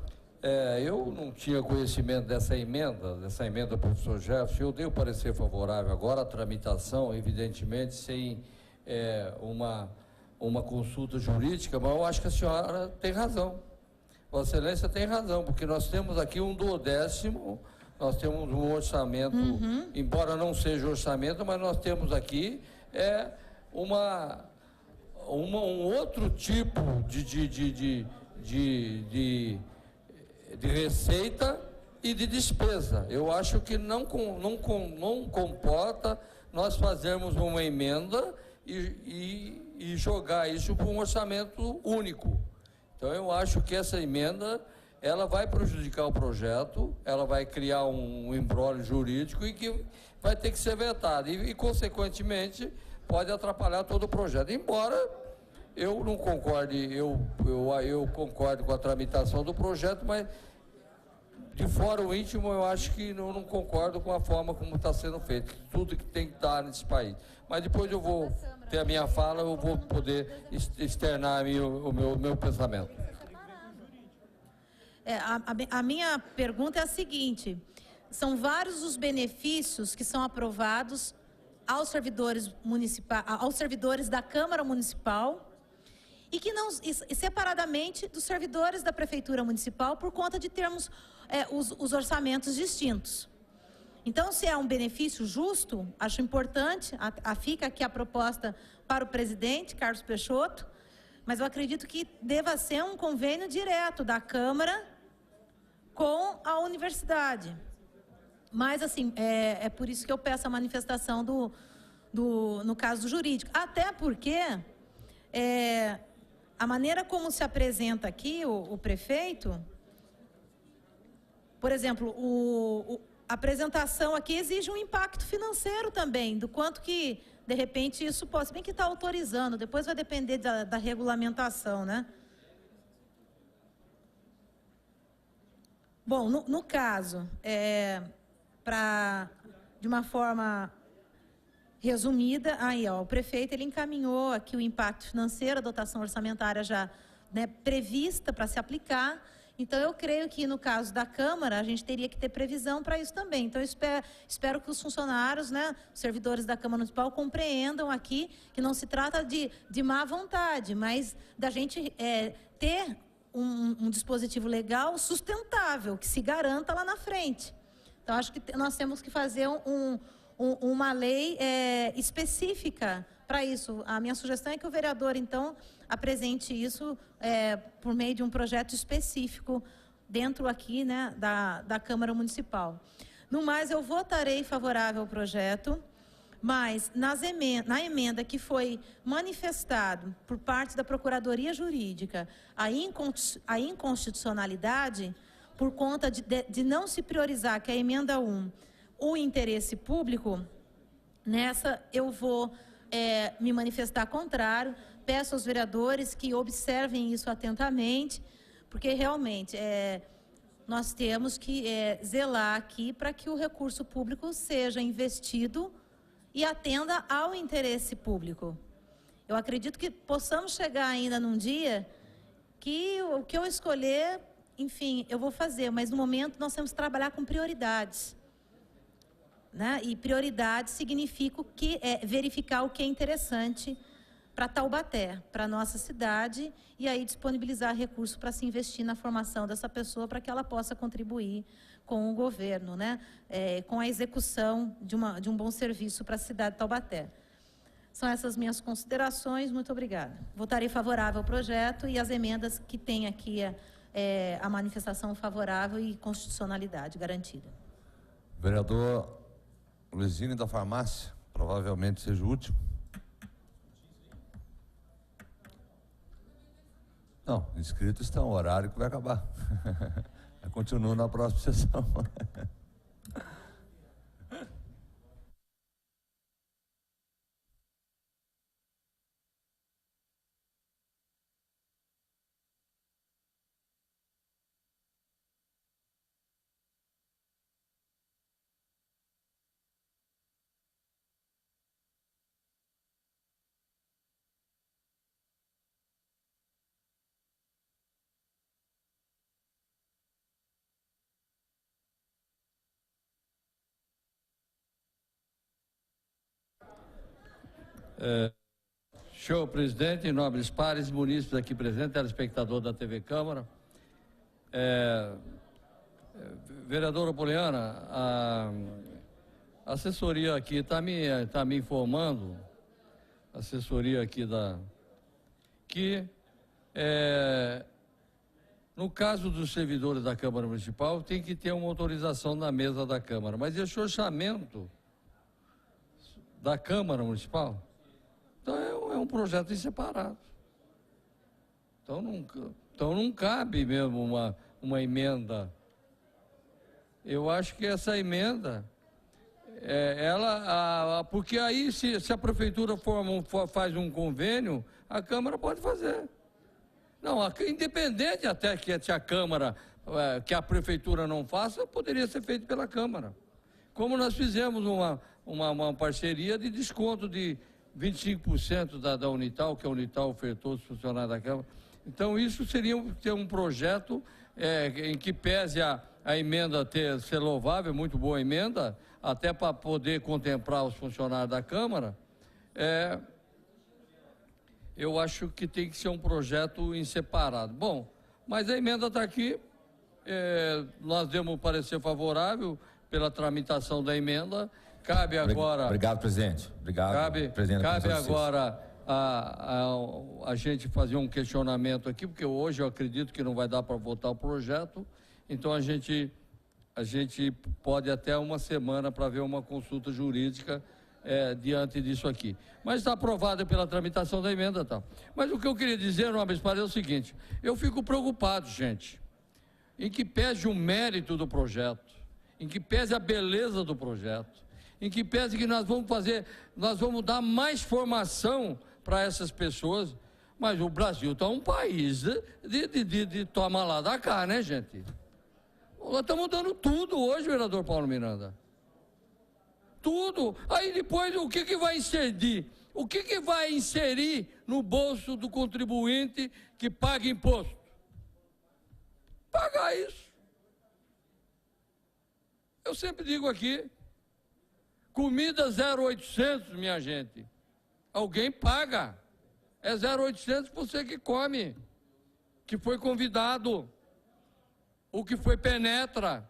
Eu não tinha conhecimento dessa emenda do professor Jefferson. Eu dei o parecer favorável agora à tramitação, evidentemente, sem uma consulta jurídica, mas eu acho que a senhora tem razão. Vossa Excelência tem razão, porque nós temos aqui um 1/12 Nós temos um orçamento, embora não seja orçamento, mas nós temos aqui um outro tipo de receita e de despesa. Eu acho que não comporta nós fazermos uma emenda e jogar isso para um orçamento único. Então, eu acho que essa emenda, ela vai prejudicar o projeto, ela vai criar um imbróglio jurídico e que vai ter que ser vetada. E consequentemente, pode atrapalhar todo o projeto. Embora eu não concorde, eu concordo com a tramitação do projeto, mas de fora o íntimo, eu acho que não concordo com a forma como está sendo feito. Tudo que tem que estar nesse país. Mas depois eu vou ter a minha fala, eu vou poder externar o meu pensamento. A minha pergunta é a seguinte: são vários os benefícios que são aprovados aos servidores municipais, aos servidores da Câmara Municipal e que não e separadamente dos servidores da Prefeitura Municipal por conta de termos os orçamentos distintos. Então, se é um benefício justo, acho importante, fica aqui a proposta para o presidente, Carlos Peixoto, mas eu acredito que deva ser um convênio direto da Câmara com a universidade. Mas, assim, é por isso que eu peço a manifestação no caso do jurídico. Até porque a maneira como se apresenta aqui o prefeito, por exemplo, a apresentação aqui exige um impacto financeiro também, do quanto que, de repente, isso pode, se bem que está autorizando, depois vai depender da regulamentação, né? Bom, no caso, de uma forma resumida, o prefeito ele encaminhou aqui o impacto financeiro, a dotação orçamentária já prevista para se aplicar. Então, eu creio que no caso da Câmara, a gente teria que ter previsão para isso também. Então, eu espero que os funcionários, os servidores da Câmara Municipal compreendam aqui que não se trata de má vontade, mas da gente ter um dispositivo legal sustentável, que se garanta lá na frente. Então, acho que nós temos que fazer uma lei específica para isso. A minha sugestão é que o vereador, então, apresente isso por meio de um projeto específico dentro aqui, da Câmara Municipal. No mais, eu votarei favorável ao projeto, mas na emenda que foi manifestado por parte da Procuradoria Jurídica a inconstitucionalidade, por conta de não se priorizar, que é a emenda 1, o interesse público, nessa eu vou me manifestar contrário. Peço aos vereadores que observem isso atentamente, porque realmente nós temos que zelar aqui para que o recurso público seja investido e atenda ao interesse público. Eu acredito que possamos chegar ainda num dia que o que eu escolher, enfim, eu vou fazer, mas no momento nós temos que trabalhar com prioridades. E prioridade significa verificar o que é interessante para Taubaté, para a nossa cidade, e aí disponibilizar recursos para se investir na formação dessa pessoa, para que ela possa contribuir com o governo, com a execução de um bom serviço para a cidade de Taubaté. São essas minhas considerações, muito obrigada. Votarei favorável ao projeto e as emendas que tem aqui a manifestação favorável e constitucionalidade garantida. Vereador Luizinho da Farmácia, provavelmente seja o último. Não, inscrito está um horário que vai acabar. Continua na próxima sessão. Senhor presidente, nobres pares, munícipes aqui presentes, telespectador da TV Câmara, Vereadora Poliana, a assessoria aqui está me informando, a assessoria aqui que no caso dos servidores da Câmara Municipal tem que ter uma autorização na mesa da Câmara, mas esse orçamento da Câmara Municipal, então é um projeto em separado. Então não cabe mesmo uma emenda. Eu acho que essa emenda, porque aí se a prefeitura faz um convênio, a Câmara pode fazer. Não, independente até que se a Câmara, que a prefeitura não faça, poderia ser feito pela Câmara. Como nós fizemos uma parceria de desconto de 25% da Unital, que a Unital ofertou aos funcionários da Câmara. Então, isso seria ter um projeto em que pese a emenda ser louvável, muito boa a emenda, até para poder contemplar os funcionários da Câmara, eu acho que tem que ser um projeto em separado. Bom, mas a emenda está aqui, nós demos um parecer favorável pela tramitação da emenda, cabe agora... Obrigado, presidente. Obrigado, presidente. Cabe agora a gente fazer um questionamento aqui, porque hoje eu acredito que não vai dar para votar o projeto, então a gente pode até uma semana para ver uma consulta jurídica diante disso aqui. Mas está aprovada pela tramitação da emenda, tá? Mas o que eu queria dizer, nobres pares, é o seguinte: eu fico preocupado, gente, em que pese o mérito do projeto, em que pese a beleza do projeto, em que pese que nós vamos dar mais formação para essas pessoas, mas o Brasil está um país de toma lá da cá, né, gente? Nós estamos dando tudo hoje, vereador Paulo Miranda. Tudo. Aí depois o que vai inserir? O que vai inserir no bolso do contribuinte que paga imposto? Pagar isso. Eu sempre digo aqui, comida 0,800, minha gente. Alguém paga. É 0,800 por você que come, que foi convidado, o que foi penetra.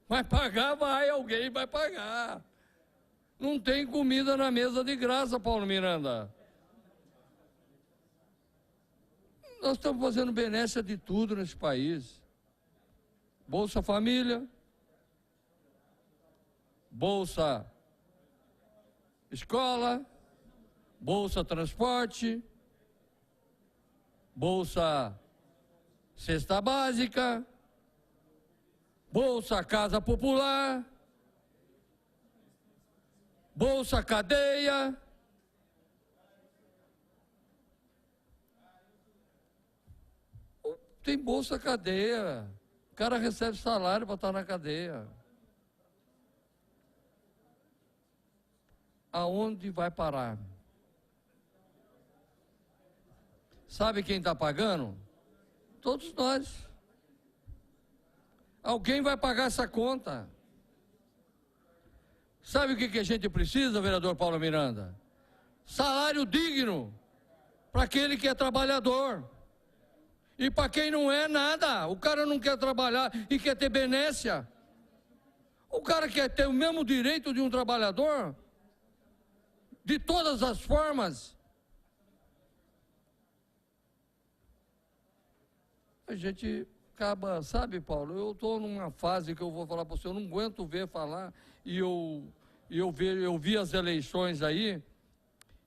Vai pagar, alguém vai pagar. Não tem comida na mesa de graça, Paulo Miranda. Nós estamos fazendo benéfica de tudo nesse país. Bolsa Família, Bolsa Escola, Bolsa Transporte, Bolsa Cesta Básica, Bolsa Casa Popular, Bolsa Cadeia. Tem Bolsa Cadeia. O cara recebe salário para estar na cadeia. Aonde vai parar? Sabe quem está pagando? Todos nós. Alguém vai pagar essa conta. Sabe o que a gente precisa, vereador Paulo Miranda? Salário digno para aquele que é trabalhador. E para quem não é, nada. O cara não quer trabalhar e quer ter benécia. O cara quer ter o mesmo direito de um trabalhador, de todas as formas. A gente acaba, sabe, Paulo, eu estou numa fase que eu vou falar para você, eu não aguento ver falar, e eu vi as eleições aí,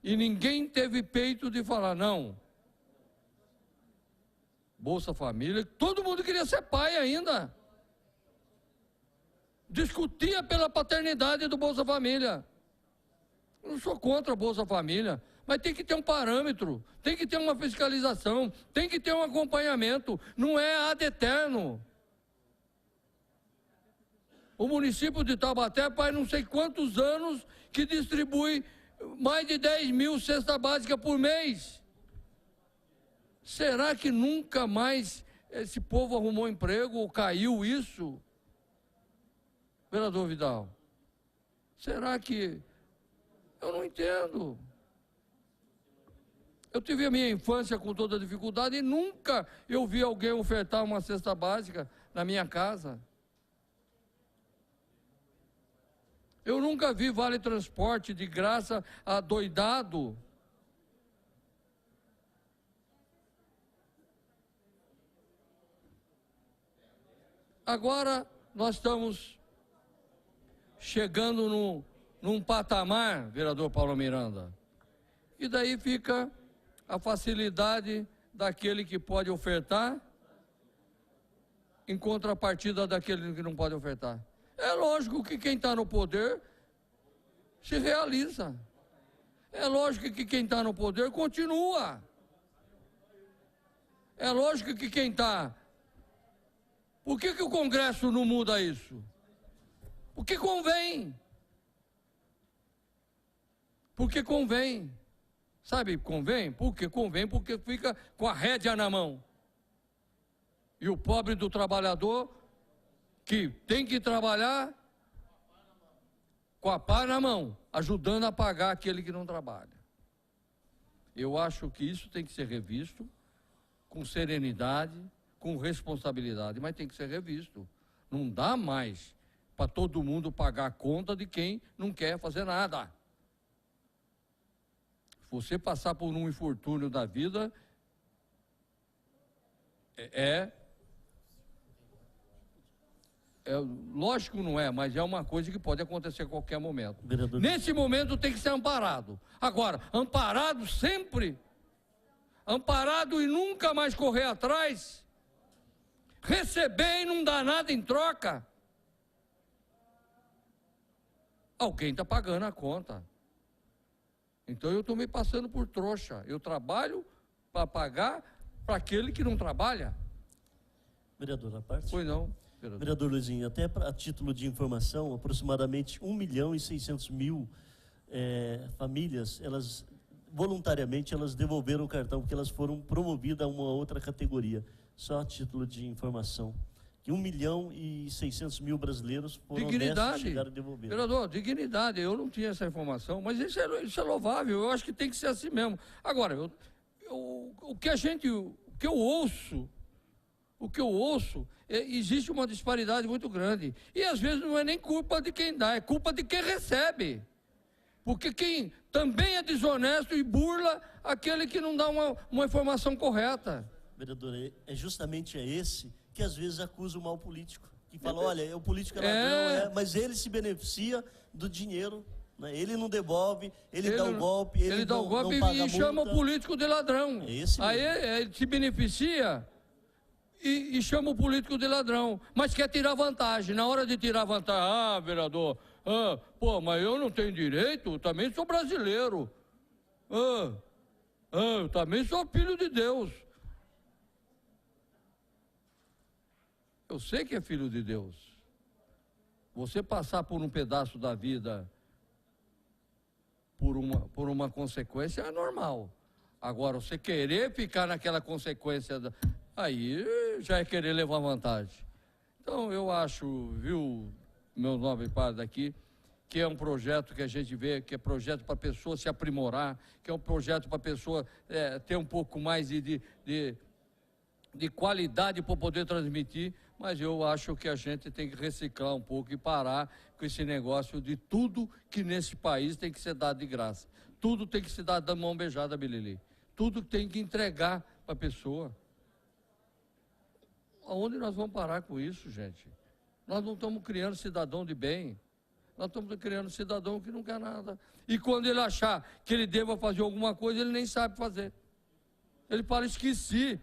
e ninguém teve peito de falar, não. Bolsa Família, todo mundo queria ser pai ainda. Discutia pela paternidade do Bolsa Família. Eu não sou contra a Bolsa Família, mas tem que ter um parâmetro, tem que ter uma fiscalização, tem que ter um acompanhamento, não é ad eterno. O município de Taubaté faz não sei quantos anos que distribui mais de 10 mil cestas básicas por mês. Será que nunca mais esse povo arrumou emprego ou caiu isso? Vereador Vidal, será que... Eu não entendo. Eu tive a minha infância com toda dificuldade e nunca eu vi alguém ofertar uma cesta básica na minha casa. Eu nunca vi vale transporte de graça a doidado. Agora nós estamos chegando num patamar, vereador Paulo Miranda, e daí fica a facilidade daquele que pode ofertar em contrapartida daquele que não pode ofertar. É lógico que quem está no poder se realiza. É lógico que quem está no poder continua. É lógico que quem está... Por que o Congresso não muda isso? Porque convém. Porque convém. Sabe, convém? Porque convém, porque fica com a rédea na mão. E o pobre do trabalhador, que tem que trabalhar com a pá na mão, ajudando a pagar aquele que não trabalha. Eu acho que isso tem que ser revisto com serenidade, com responsabilidade, mas tem que ser revisto. Não dá mais para todo mundo pagar a conta de quem não quer fazer nada. Você passar por um infortúnio da vida lógico não é, mas é uma coisa que pode acontecer a qualquer momento. Vereador... Nesse momento tem que ser amparado. Agora, amparado sempre, amparado e nunca mais correr atrás, receber e não dar nada em troca, alguém está pagando a conta. Então eu estou me passando por trouxa. Eu trabalho para pagar para aquele que não trabalha. Vereador, a parte? Pois não. Vereador Luizinho, até a título de informação, aproximadamente 1.600.000 famílias, elas voluntariamente elas devolveram o cartão porque elas foram promovidas a uma outra categoria. Só a título de informação. Que 1.600.000 brasileiros foram honestos e chegaram a devolver. Vereador, dignidade, eu não tinha essa informação, mas isso é louvável, eu acho que tem que ser assim mesmo. Agora, o que eu ouço, existe uma disparidade muito grande. E às vezes não é nem culpa de quem dá, é culpa de quem recebe. Porque quem também é desonesto e burla aquele que não dá uma informação correta. Vereador, é justamente esse que às vezes acusa o mal político. Que fala, olha, o político é ladrão, mas ele se beneficia do dinheiro, né? Ele não devolve, ele dá o golpe, ele dá o golpe e chama o político de ladrão. Aí ele se beneficia e chama o político de ladrão, mas quer tirar vantagem. Na hora de tirar vantagem, vereador, mas eu não tenho direito, eu também sou brasileiro. Eu também sou filho de Deus. Eu sei que é filho de Deus. Você passar por um pedaço da vida por uma consequência é normal. Agora, você querer ficar naquela consequência, aí já é querer levar vantagem. Então, eu acho, viu, meus nobres padres aqui, que é um projeto que a gente vê, que é projeto para a pessoa se aprimorar, que é um projeto para a pessoa ter um pouco mais de qualidade para poder transmitir, mas eu acho que a gente tem que reciclar um pouco e parar com esse negócio de tudo que nesse país tem que ser dado de graça. Tudo tem que ser dado da mão beijada, Bilili. Tudo tem que entregar para a pessoa. Aonde nós vamos parar com isso, gente? Nós não estamos criando cidadão de bem. Nós estamos criando cidadão que não quer nada. E quando ele achar que ele deva fazer alguma coisa, ele nem sabe fazer. Ele fala, esqueci,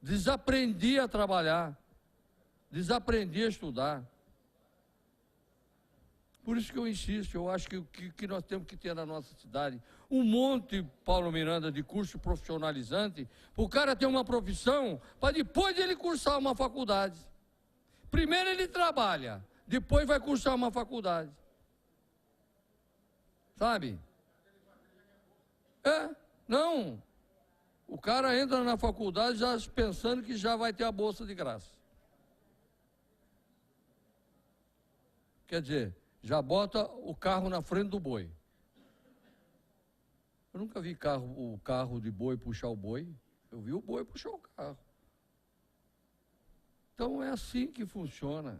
desaprendi a trabalhar, desaprendi a estudar. Por isso que eu insisto, eu acho que nós temos que ter na nossa cidade um monte, Paulo Miranda, de curso profissionalizante, para o cara ter uma profissão, para depois ele cursar uma faculdade. Primeiro ele trabalha, depois vai cursar uma faculdade. Sabe? Não. O cara entra na faculdade já pensando que já vai ter a bolsa de graça. Quer dizer, já bota o carro na frente do boi. Eu nunca vi o carro de boi puxar o boi. Eu vi o boi puxar o carro. Então é assim que funciona.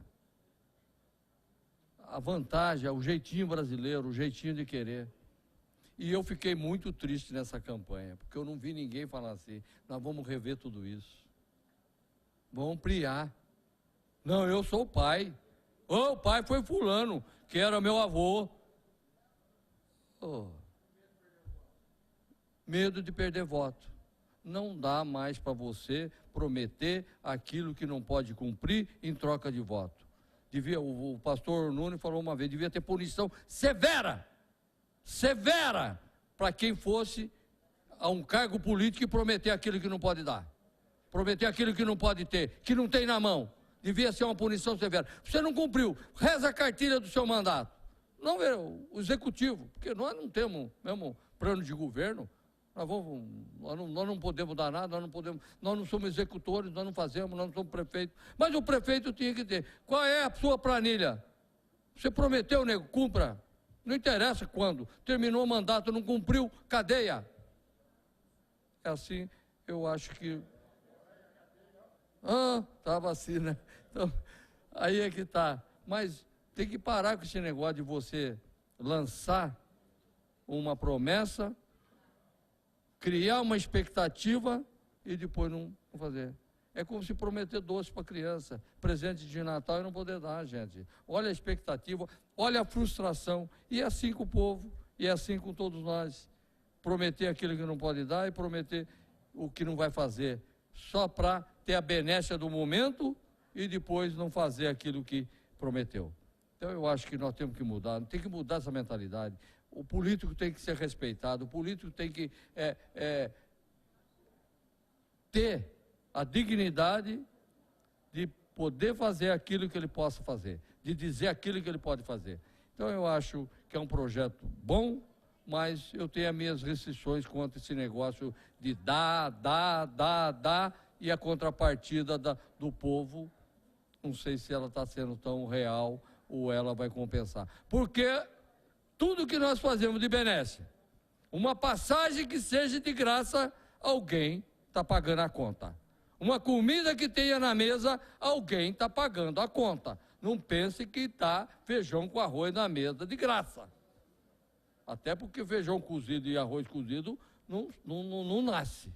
A vantagem, o jeitinho brasileiro, o jeitinho de querer. E eu fiquei muito triste nessa campanha, porque eu não vi ninguém falar assim, nós vamos rever tudo isso. Vamos ampliar. Não, eu sou o pai. Oh, o pai foi fulano, que era meu avô. Oh. Medo de perder voto. Não dá mais para você prometer aquilo que não pode cumprir em troca de voto. O pastor Nunes falou uma vez, devia ter punição severa para quem fosse a um cargo político e prometer aquilo que não pode dar. Prometer aquilo que não pode ter, que não tem na mão. Devia ser uma punição severa. Você não cumpriu, reza a cartilha do seu mandato. Não o executivo, porque nós não temos mesmo plano de governo. Nós não podemos dar nada, nós não somos executores, nós não fazemos, nós não somos prefeitos. Mas o prefeito tinha que ter. Qual é a sua planilha? Você prometeu, nego, cumpra. Não interessa quando. Terminou o mandato, não cumpriu, cadeia. É assim, eu acho que... estava assim, né? Então, aí é que está. Mas tem que parar com esse negócio de você lançar uma promessa, criar uma expectativa e depois não fazer. É como se prometer doce para criança, presente de Natal e não poder dar, gente. Olha a expectativa, olha a frustração. E é assim com o povo, e é assim com todos nós. Prometer aquilo que não pode dar e prometer o que não vai fazer, só para ter a benécia do momento e depois não fazer aquilo que prometeu. Então eu acho que nós temos que mudar, tem que mudar essa mentalidade. O político tem que ser respeitado, o político tem que ter a dignidade de poder fazer aquilo que ele possa fazer, de dizer aquilo que ele pode fazer. Então eu acho que é um projeto bom, mas eu tenho as minhas restrições contra esse negócio de dar, e a contrapartida do povo, não sei se ela está sendo tão real ou ela vai compensar. Porque tudo que nós fazemos de benécia, uma passagem que seja de graça, alguém está pagando a conta. Uma comida que tenha na mesa, alguém está pagando a conta. Não pense que está feijão com arroz na mesa de graça. Até porque feijão cozido e arroz cozido não nasce.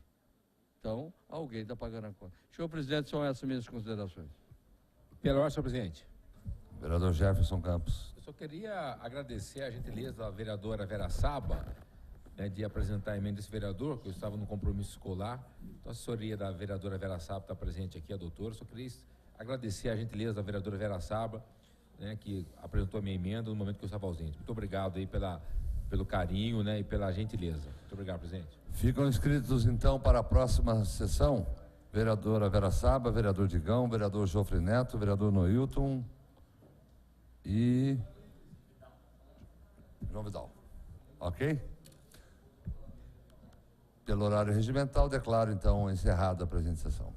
Então, alguém está pagando a conta. Senhor presidente, são essas minhas considerações. Pela ordem, senhor presidente. Vereador Jefferson Campos. Eu só queria agradecer a gentileza da vereadora Vera Saba, né, de apresentar a emenda desse vereador, que eu estava no compromisso escolar. Então, a assessoria da vereadora Vera Saba está presente aqui, a doutora. Só queria agradecer a gentileza da vereadora Vera Saba, né, que apresentou a minha emenda no momento que eu estava ausente. Muito obrigado aí pelo carinho, né, e pela gentileza. Muito obrigado, presidente. Ficam inscritos, então, para a próxima sessão, vereadora Vera Saba, vereador Digão, vereador Jofre Neto, vereador Noilton e João Vidal. Ok? Pelo horário regimental, declaro, então, encerrada a presente sessão.